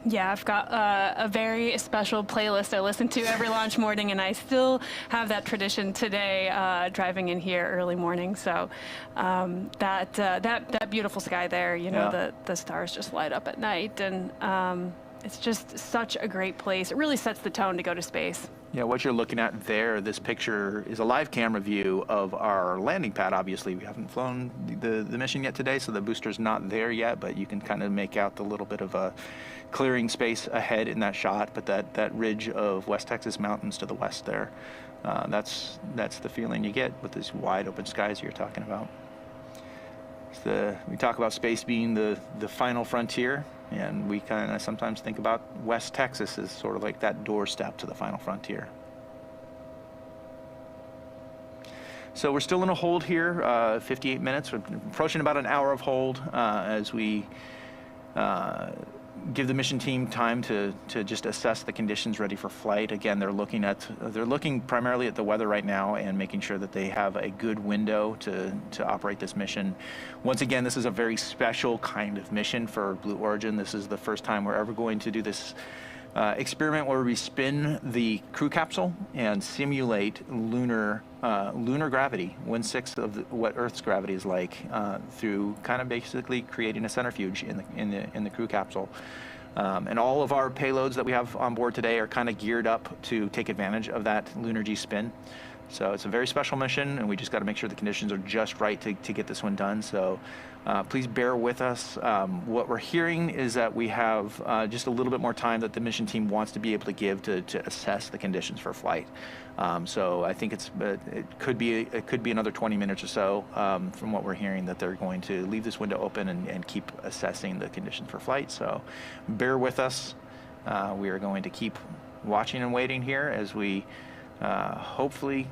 Yeah, I've got a very special playlist I listen to every launch morning, and I still have that tradition today, driving in here early morning. So that beautiful sky there, the stars just light up at night, and It's just such a great place. It really sets the tone to go to space. Yeah, what you're looking at there, this picture is a live camera view of our landing pad. Obviously, we haven't flown the mission yet today, so the booster's not there yet, but you can kind of make out the little bit of a clearing space ahead in that shot. But that ridge of West Texas mountains to the west there, that's the feeling you get with these wide open skies you're talking about. We talk about space being the final frontier, and we kind of sometimes think about West Texas as sort of like that doorstep to the final frontier. So we're still in a hold here, 58 minutes. We're approaching about an hour of hold as we give the mission team time to just assess the conditions ready for flight. Again, they're looking primarily at the weather right now and making sure that they have a good window to operate this mission. Once again, this is a very special kind of mission for Blue Origin. This is the first time we're ever going to do this experiment where we spin the crew capsule and simulate lunar gravity, 1/6 of what Earth's gravity is like, through kind of basically creating a centrifuge in the crew capsule. And all of our payloads that we have on board today are kind of geared up to take advantage of that lunar G spin. So it's a very special mission, and we just got to make sure the conditions are just right to get this one done. So please bear with us. What we're hearing is that we have just a little bit more time that the mission team wants to be able to give to assess the conditions for flight. So I think it could be another 20 minutes or so from what we're hearing, that they're going to leave this window open and keep assessing the conditions for flight. So bear with us. We are going to keep watching and waiting here as we hopefully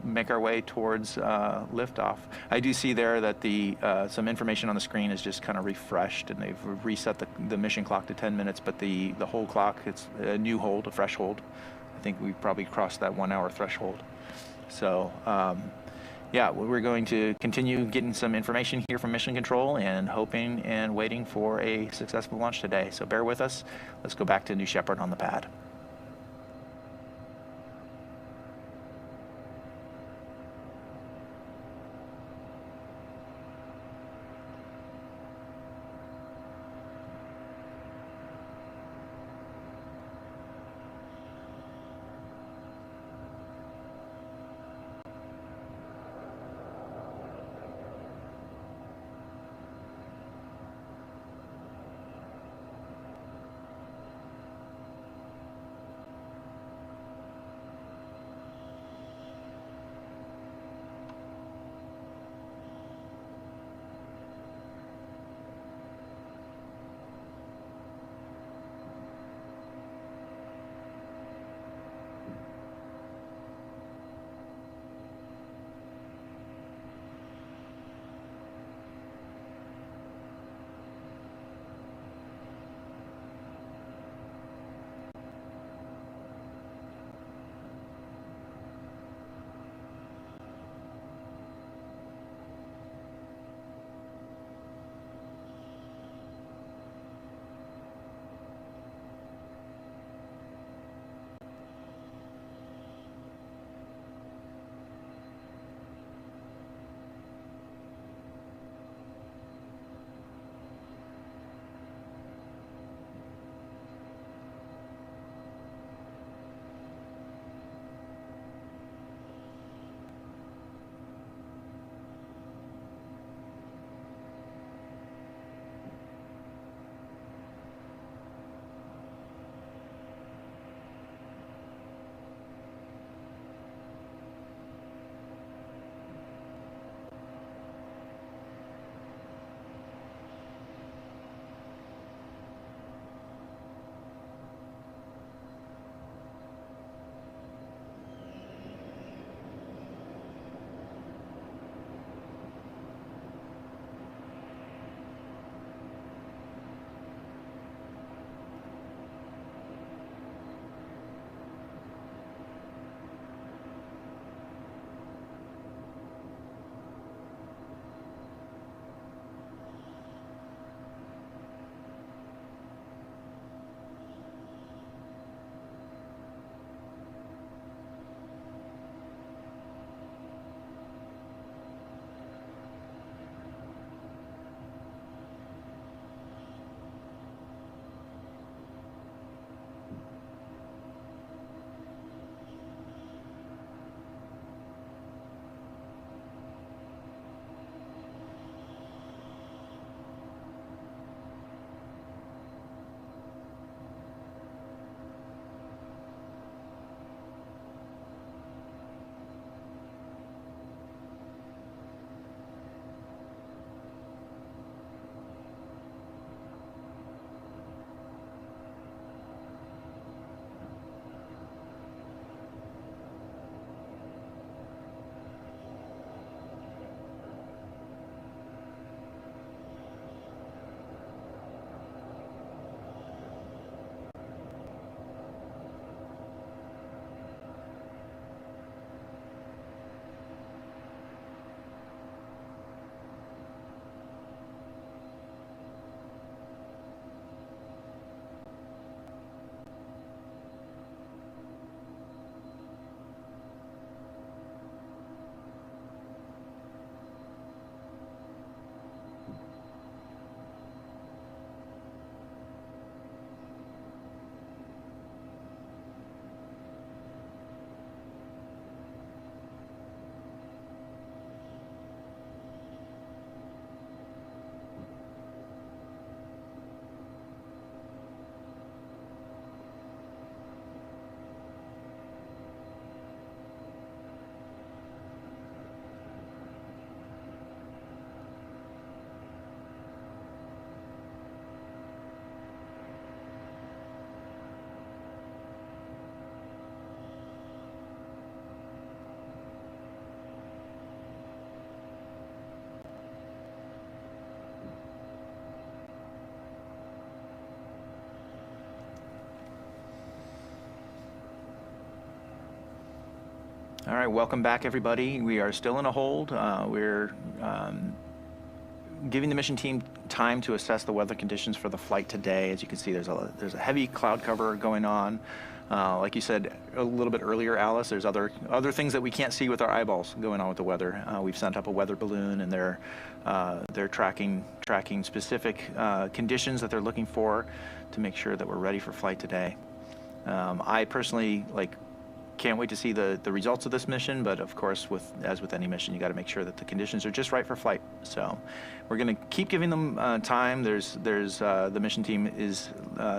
make our way towards liftoff. I do see there that some information on the screen is just kind of refreshed, and they've reset the mission clock to 10 minutes, but the whole clock, it's a new hold, a fresh hold. I think we probably crossed that 1 hour threshold. So yeah, we're going to continue getting some information here from Mission Control and hoping and waiting for a successful launch today. So bear with us. Let's go back to New Shepard on the pad. All right, welcome back, everybody. We are still in a hold. We're giving the mission team time to assess the weather conditions for the flight today. As you can see, there's a heavy cloud cover going on. Like you said a little bit earlier, Alice, there's other things that we can't see with our eyeballs going on with the weather. We've sent up a weather balloon, and they're tracking specific conditions that they're looking for to make sure that we're ready for flight today. I personally can't wait to see the results of this mission, but of course, as with any mission, you got to make sure that the conditions are just right for flight. So we're going to keep giving them time. The mission team is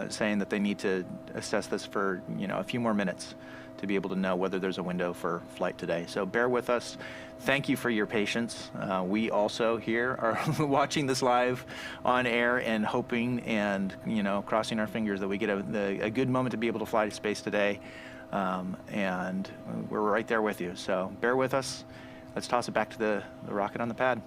saying that they need to assess this for a few more minutes to be able to know whether there's a window for flight today. So bear with us. Thank you for your patience. We also here are watching this live on air and hoping and crossing our fingers that we get a good moment to be able to fly to space today. And we're right there with you. So bear with us. Let's toss it back to the rocket on the pad.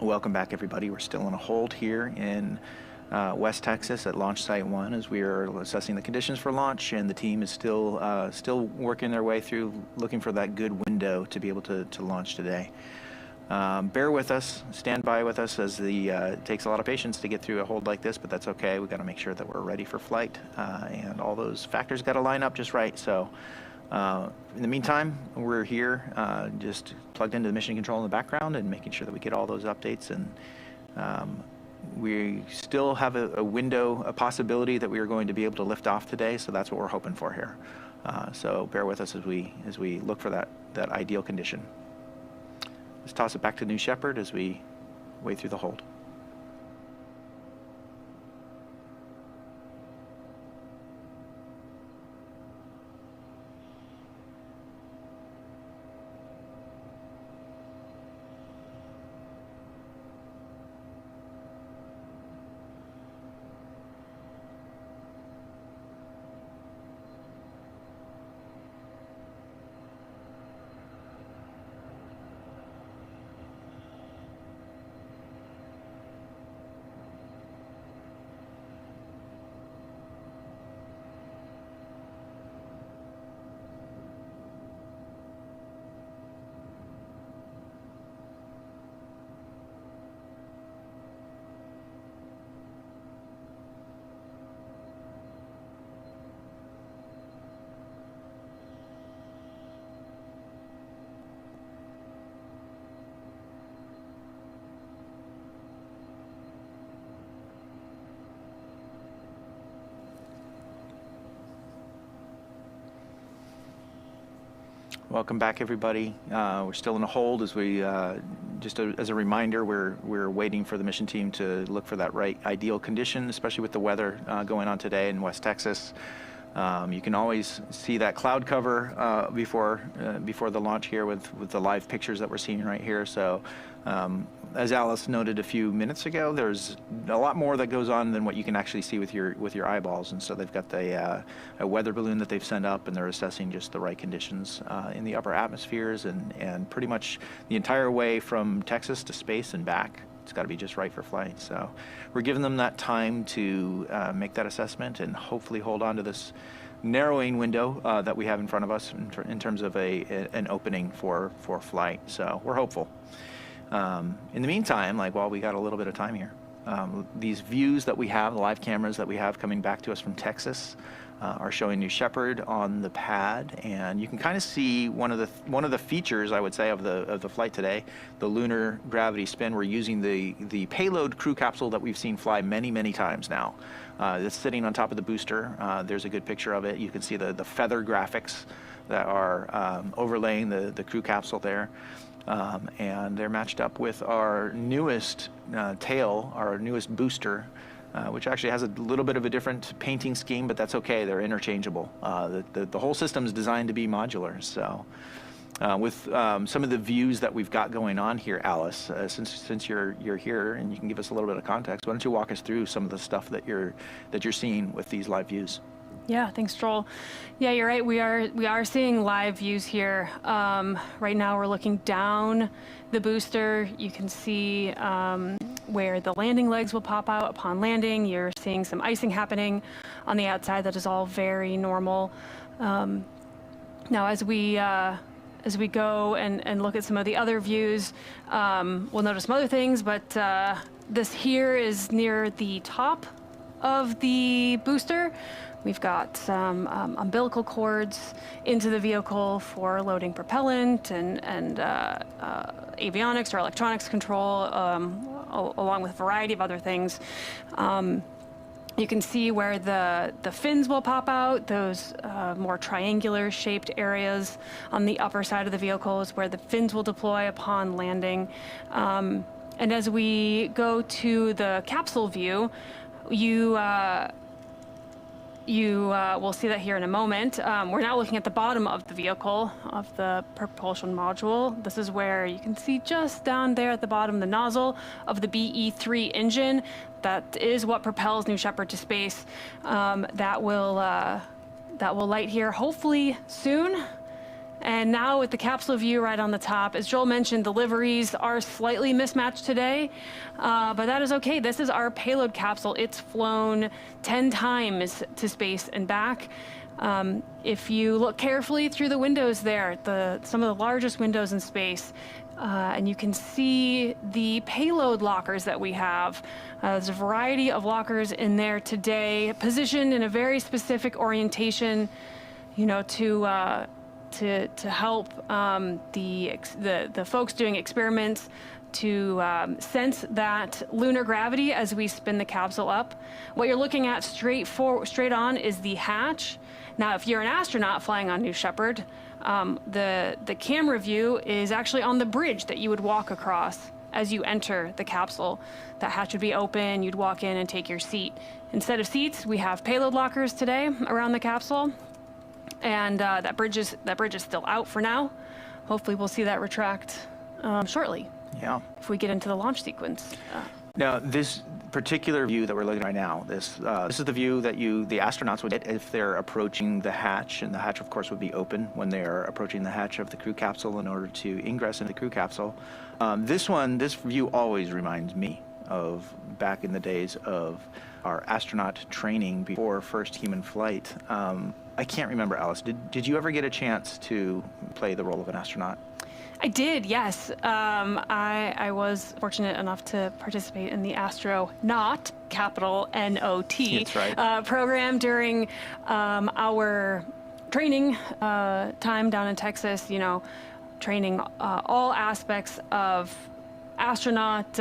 Welcome back, everybody. We're still on a hold here in West Texas at Launch Site 1 as we are assessing the conditions for launch, and the team is still working their way through, looking for that good window to be able to launch today. Bear with us, stand by with us, as it takes a lot of patience to get through a hold like this, but that's okay. We've got to make sure that we're ready for flight, and all those factors got to line up just right. So in the meantime, we're here just plugged into the mission control in the background and making sure that we get all those updates, and we still have a window, a possibility that we are going to be able to lift off today, so that's what we're hoping for here. So bear with us as we look for that ideal condition. Let's toss it back to New Shepard as we wade through the hold. Welcome back, everybody. We're still in a hold as we, as a reminder, we're waiting for the mission team to look for that right ideal condition, especially with the weather going on today in West Texas. You can always see that cloud cover before the launch here with the live pictures that we're seeing right here. So as Alice noted a few minutes ago, there's a lot more that goes on than what you can actually see with your eyeballs. And so they've got a weather balloon that they've sent up, and they're assessing just the right conditions in the upper atmospheres, and pretty much the entire way from Texas to space and back. It's got to be just right for flight. So we're giving them that time to make that assessment and hopefully hold on to this narrowing window that we have in front of us in terms of an opening for flight. So we're hopeful. In the meantime, while we got a little bit of time here, these views that we have, the live cameras that we have coming back to us from Texas, are showing New Shepard on the pad, and you can kind of see one of the features, I would say, of the flight today, the lunar gravity spin. We're using the payload crew capsule that we've seen fly many times now. It's sitting on top of the booster. There's a good picture of it. You can see the feather graphics that are overlaying the crew capsule there. And they're matched up with our newest tail, our newest booster, which actually has a little bit of a different painting scheme, but that's okay. They're interchangeable. The whole system is designed to be modular. So with some of the views that we've got going on here, Alice, since you're here and you can give us a little bit of context, why don't you walk us through some of the stuff that you're seeing with these live views? Yeah, thanks, Joel. Yeah, you're right. We are seeing live views here. Right now, we're looking down the booster. You can see where the landing legs will pop out upon landing. You're seeing some icing happening on the outside. That is all very normal. Now, as we go and look at some of the other views, we'll notice some other things. But this here is near the top of the booster. We've got some umbilical cords into the vehicle for loading propellant and avionics or electronics control, along with a variety of other things. You can see where the fins will pop out, those more triangular shaped areas on the upper side of the vehicle is where the fins will deploy upon landing. And as we go to the capsule view, you will see that here in a moment. We're now looking at the bottom of the vehicle, of the propulsion module. This is where you can see just down there at the bottom the nozzle of the BE-3 engine. That is what propels New Shepard to space. That will light here hopefully soon. And now with the capsule view right on the top, as Joel mentioned, the liveries are slightly mismatched today, but that is okay. This is our payload capsule. It's flown 10 times to space and back. If you look carefully through the windows there, some of the largest windows in space, and you can see the payload lockers that we have. There's a variety of lockers in there today, positioned in a very specific orientation, you know, to help the folks doing experiments to sense that lunar gravity as we spin the capsule up. What you're looking at straight on is the hatch. Now, if you're an astronaut flying on New Shepard, the camera view is actually on the bridge that you would walk across as you enter the capsule. That hatch would be open, you'd walk in and take your seat. Instead of seats, we have payload lockers today around the capsule, and that bridge is still out for now. Hopefully we'll see that retract shortly. Yeah. If we get into the launch sequence. Now, this particular view that we're looking at right now, this is the view that the astronauts would get if they're approaching the hatch, and the hatch, of course, would be open when they are approaching the hatch of the crew capsule in order to ingress into the crew capsule. This view always reminds me of back in the days of our astronaut training before first human flight. I can't remember, Alice, did you ever get a chance to play the role of an astronaut? I did, yes. I was fortunate enough to participate in the Astronaut, capital N-O-T, That's right. program during our training time down in Texas, you know, training all aspects of astronaut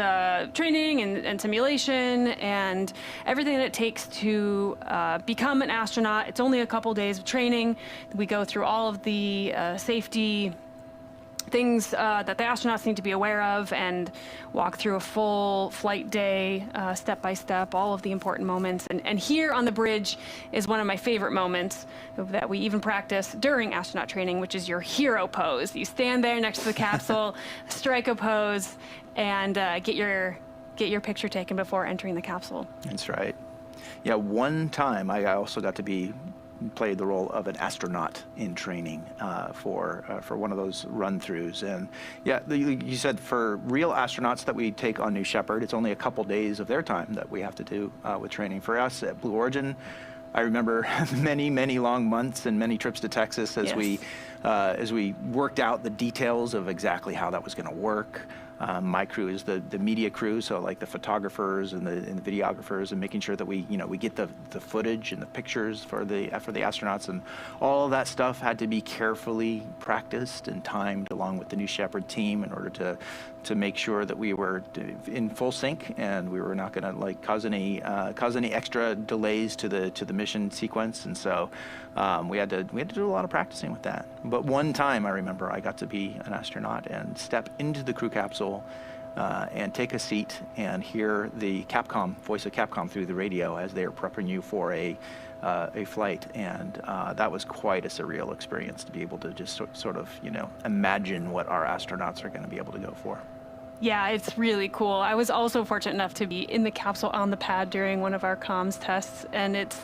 training and simulation and everything that it takes to become an astronaut. It's only a couple days of training. We go through all of the safety things that the astronauts need to be aware of and walk through a full flight day, step by step, all of the important moments. And here on the bridge is one of my favorite moments that we even practice during astronaut training, which is your hero pose. You stand there next to the capsule, strike a pose, and get your picture taken before entering the capsule. That's right. Yeah, one time I also got to played the role of an astronaut in training for one of those run-throughs. And yeah, you said for real astronauts that we take on New Shepard, it's only a couple days of their time that we have to do with training. For us at Blue Origin, I remember many, many long months and many trips to Texas as we worked out the details of exactly how that was going to work. My crew is the media crew, so like the photographers and the videographers, and making sure that we get the footage and the pictures for the astronauts, and all of that stuff had to be carefully practiced and timed along with the New Shepard team in order to make sure that we were in full sync and we were not going to like cause any extra delays to the mission sequence. And so we had to do a lot of practicing with that. But one time I remember I got to be an astronaut and step into the crew capsule and take a seat and hear the Capcom voice of Capcom through the radio as they are prepping you for a flight, and that was quite a surreal experience to be able to just sort of imagine what our astronauts are going to be able to go for. Yeah, it's really cool. I was also fortunate enough to be in the capsule on the pad during one of our comms tests, and it's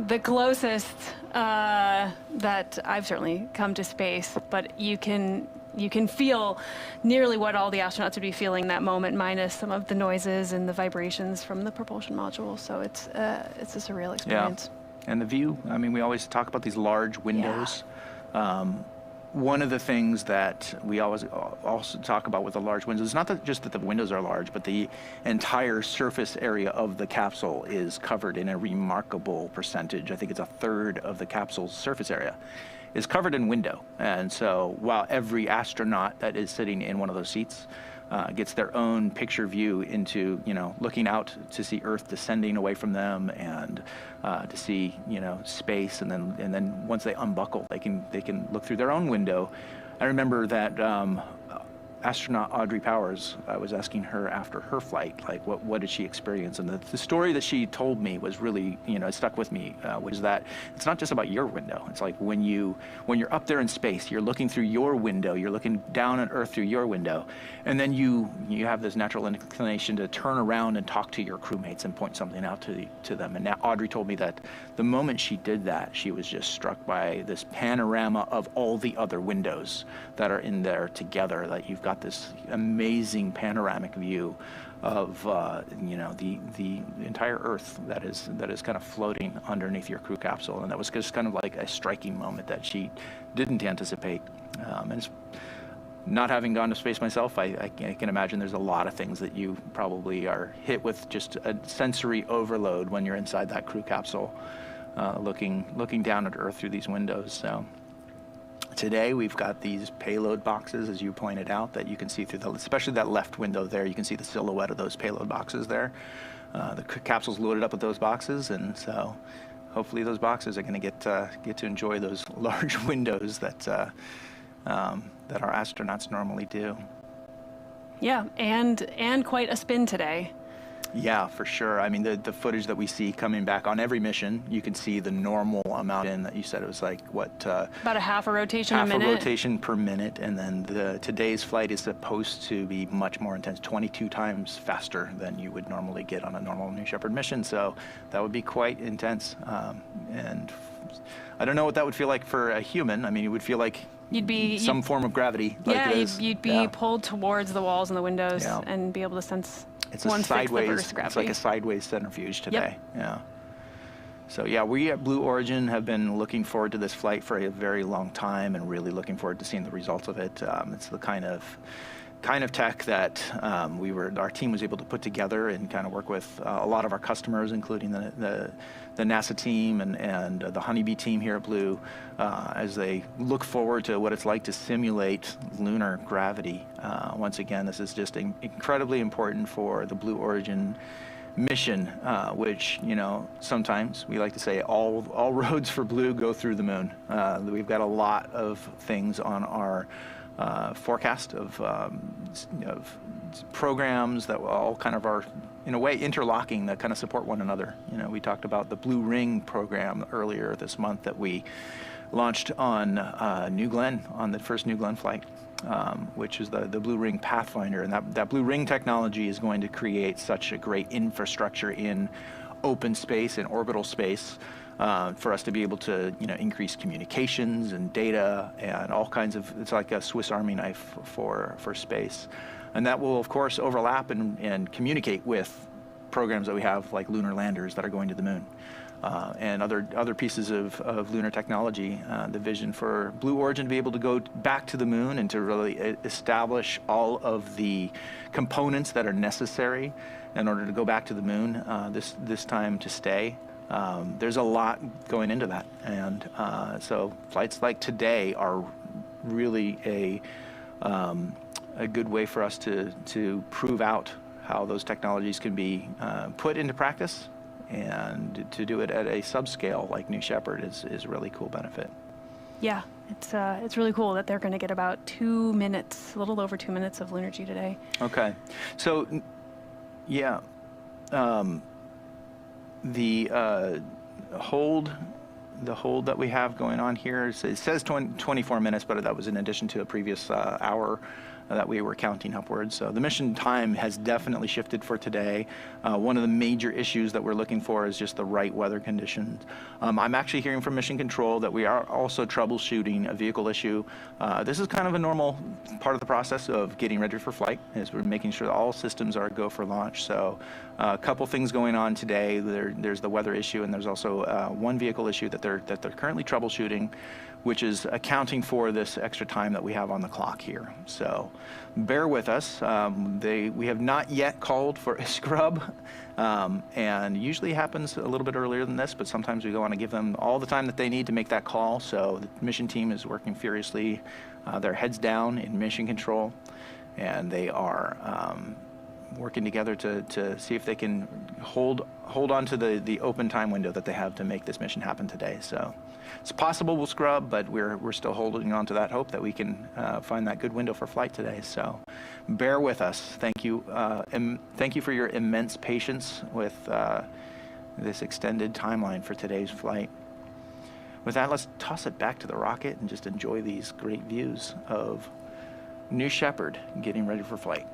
the closest that I've certainly come to space, but you can feel nearly what all the astronauts would be feeling in that moment, minus some of the noises and the vibrations from the propulsion module. So it's a surreal experience. Yeah, and the view. I mean, we always talk about these large windows. Yeah. One of the things that we always also talk about with the large windows is not just that the windows are large, but the entire surface area of the capsule is covered in a remarkable percentage. I think it's a third of the capsule's surface area is covered in window. And so while every astronaut that is sitting in one of those seats gets their own picture view into, looking out to see Earth descending away from them and to see, space, and then once they unbuckle, they can look through their own window. I remember that astronaut Audrey Powers, I was asking her after her flight, like what did she experience? And the story that she told me was really, it stuck with me, was that it's not just about your window. It's like when you're up there in space, you're looking through your window, you're looking down on Earth through your window, and then you have this natural inclination to turn around and talk to your crewmates and point something out to them. And now Audrey told me that the moment she did that, she was just struck by this panorama of all the other windows that are in there together, that you've got this amazing panoramic view of the entire Earth that is kind of floating underneath your crew capsule. And that was just kind of like a striking moment that she didn't anticipate. And it's, not having gone to space myself, I can imagine there's a lot of things that you probably are hit with just a sensory overload when you're inside that crew capsule, looking down at Earth through these windows. So today we've got these payload boxes, as you pointed out, that you can see through especially that left window there. You can see the silhouette of those payload boxes there. The capsule's loaded up with those boxes, and so hopefully those boxes are going to get to enjoy those large windows that our astronauts normally do. Yeah, and quite a spin today. Yeah, for sure. I mean, the footage that we see coming back on every mission, you can see the normal amount in that you said it was like, what? About a half a rotation a minute. Half a rotation per minute, and then today's flight is supposed to be much more intense, 22 times faster than you would normally get on a normal New Shepard mission, so that would be quite intense. And I don't know what that would feel like for a human. I mean, it would feel like some form of gravity. You'd be pulled towards the walls and the windows and be able to sense It's like a sideways centrifuge today. Yep. Yeah. So yeah, we at Blue Origin have been looking forward to this flight for a very long time, and really looking forward to seeing the results of it. It's the kind of tech that our team was able to put together and kind of work with a lot of our customers, including the NASA team and the Honeybee team here at Blue, as they look forward to what it's like to simulate lunar gravity. Once again, this is just incredibly important for the Blue Origin mission, which, sometimes we like to say all roads for Blue go through the moon. We've got a lot of things on our forecast of programs that all kind of are, in a way, interlocking, that kind of support one another. We talked about the Blue Ring program earlier this month that we launched on New Glenn, on the first New Glenn flight, which is the Blue Ring Pathfinder. And that Blue Ring technology is going to create such a great infrastructure in open space and orbital space, for us to be able to, increase communications and data and all kinds of, it's like a Swiss Army knife for space. And that will, of course, overlap and communicate with programs that we have, like lunar landers that are going to the moon, and other pieces of lunar technology. The vision for Blue Origin to be able to go back to the moon and to really establish all of the components that are necessary in order to go back to the moon this time to stay. There's a lot going into that, and so flights like today are really a good way for us to prove out how those technologies can be put into practice, and to do it at a subscale like New Shepard is a really cool benefit. Yeah, it's really cool that they're going to get about 2 minutes, a little over 2 minutes of Lunargy today. Okay, so yeah. The hold that we have going on here, it says 24 minutes, but that was in addition to a previous hour that we were counting upwards. So the mission time has definitely shifted for today. One of the major issues that we're looking for is just the right weather conditions. I'm actually hearing from Mission Control that we are also troubleshooting a vehicle issue. This is kind of a normal part of the process of getting ready for flight, is we're making sure that all systems are go for launch. So a couple things going on today. There's the weather issue, and there's also one vehicle issue that they're currently troubleshooting, which is accounting for this extra time that we have on the clock here. So bear with us. We have not yet called for a scrub, and usually happens a little bit earlier than this, but sometimes we want to give them all the time that they need to make that call. So the mission team is working furiously. Their heads down in Mission Control, and they are working together to see if they can hold on to the open time window that they have to make this mission happen today. So It's possible we'll scrub, but we're still holding on to that hope that we can find that good window for flight today. So bear with us. Thank you. Thank you for your immense patience with this extended timeline for today's flight. With that, let's toss it back to the rocket and just enjoy these great views of New Shepard getting ready for flight.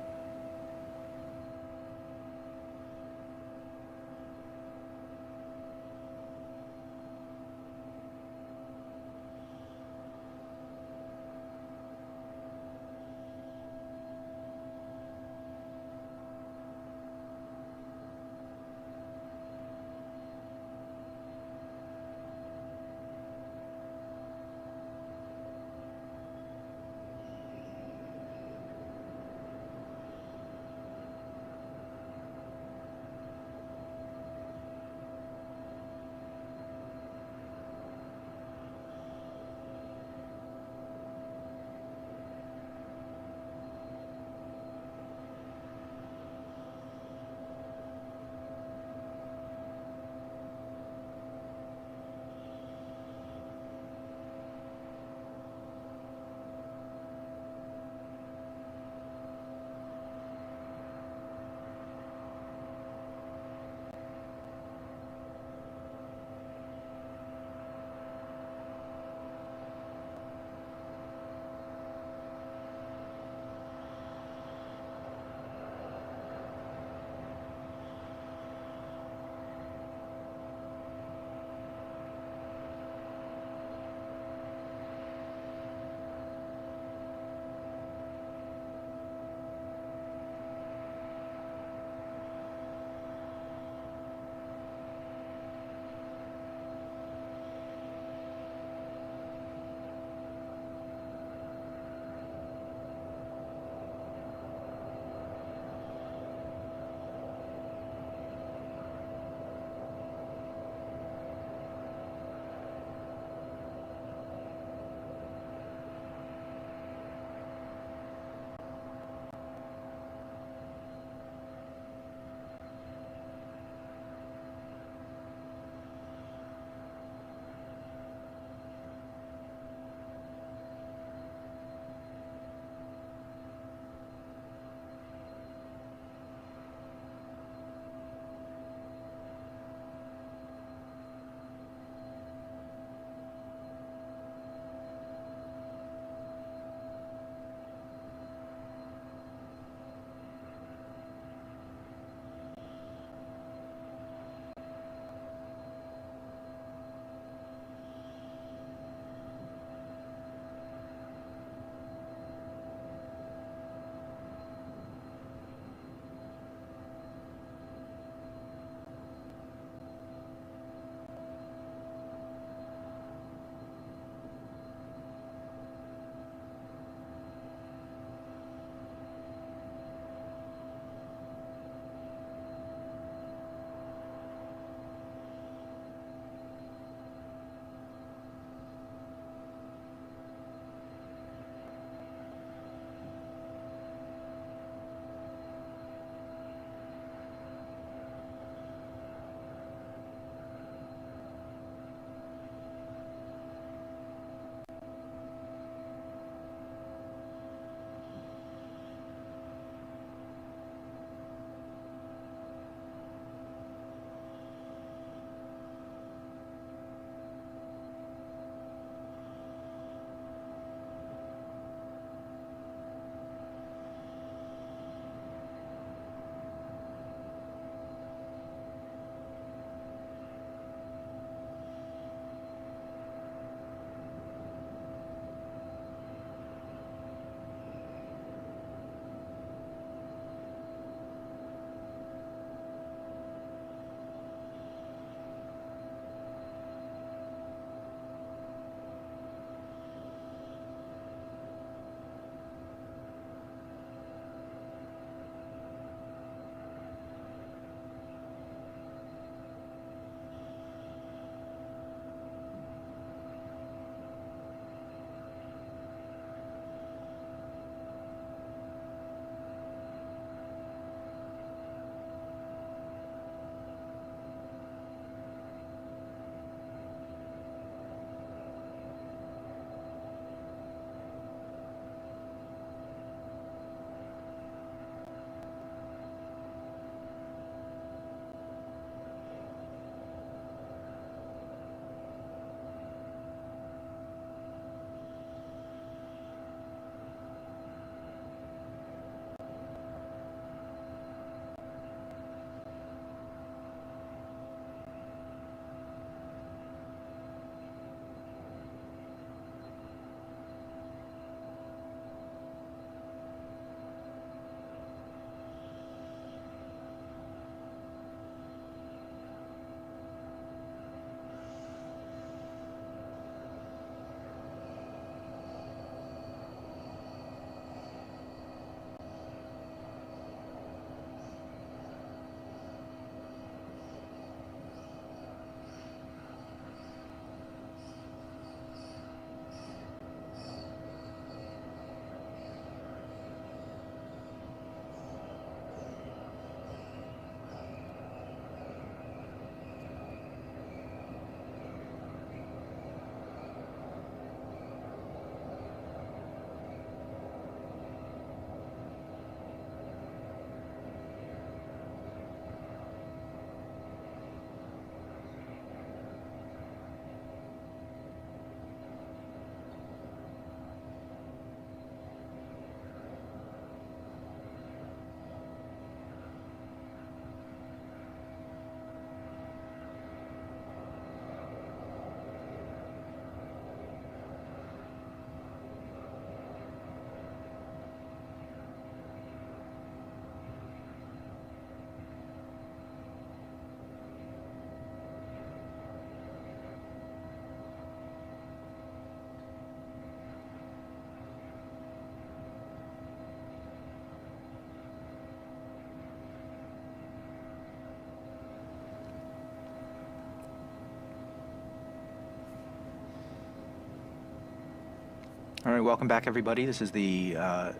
All right, welcome back, everybody. This is the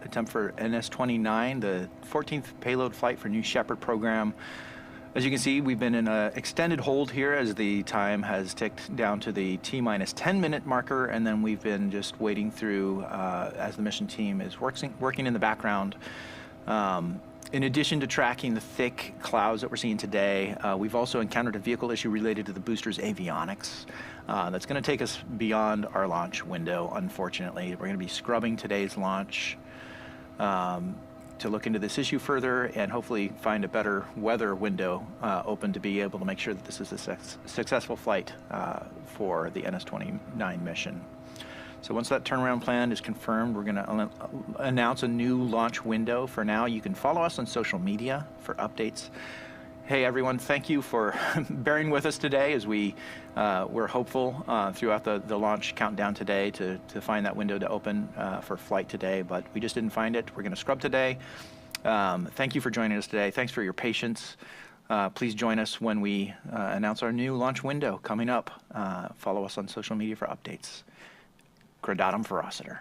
attempt for NS-29, the 14th payload flight for New Shepard program. As you can see, we've been in an extended hold here as the time has ticked down to the T-minus 10-minute marker, and then we've been just waiting through as the mission team is working in the background. In addition to tracking the thick clouds that we're seeing today, we've also encountered a vehicle issue related to the booster's avionics. That's going to take us beyond our launch window, unfortunately. We're going to be scrubbing today's launch to look into this issue further and hopefully find a better weather window open to be able to make sure that this is a successful flight for the NS-29 mission. So once that turnaround plan is confirmed, we're going to announce a new launch window. For now, you can follow us on social media for updates. Hey everyone, thank you for bearing with us today as we're hopeful throughout the launch countdown today to find that window to open for flight today, but we just didn't find it. We're going to scrub today. Thank you for joining us today. Thanks for your patience. Please join us when we announce our new launch window coming up. Follow us on social media for updates. Gradatum Verociter.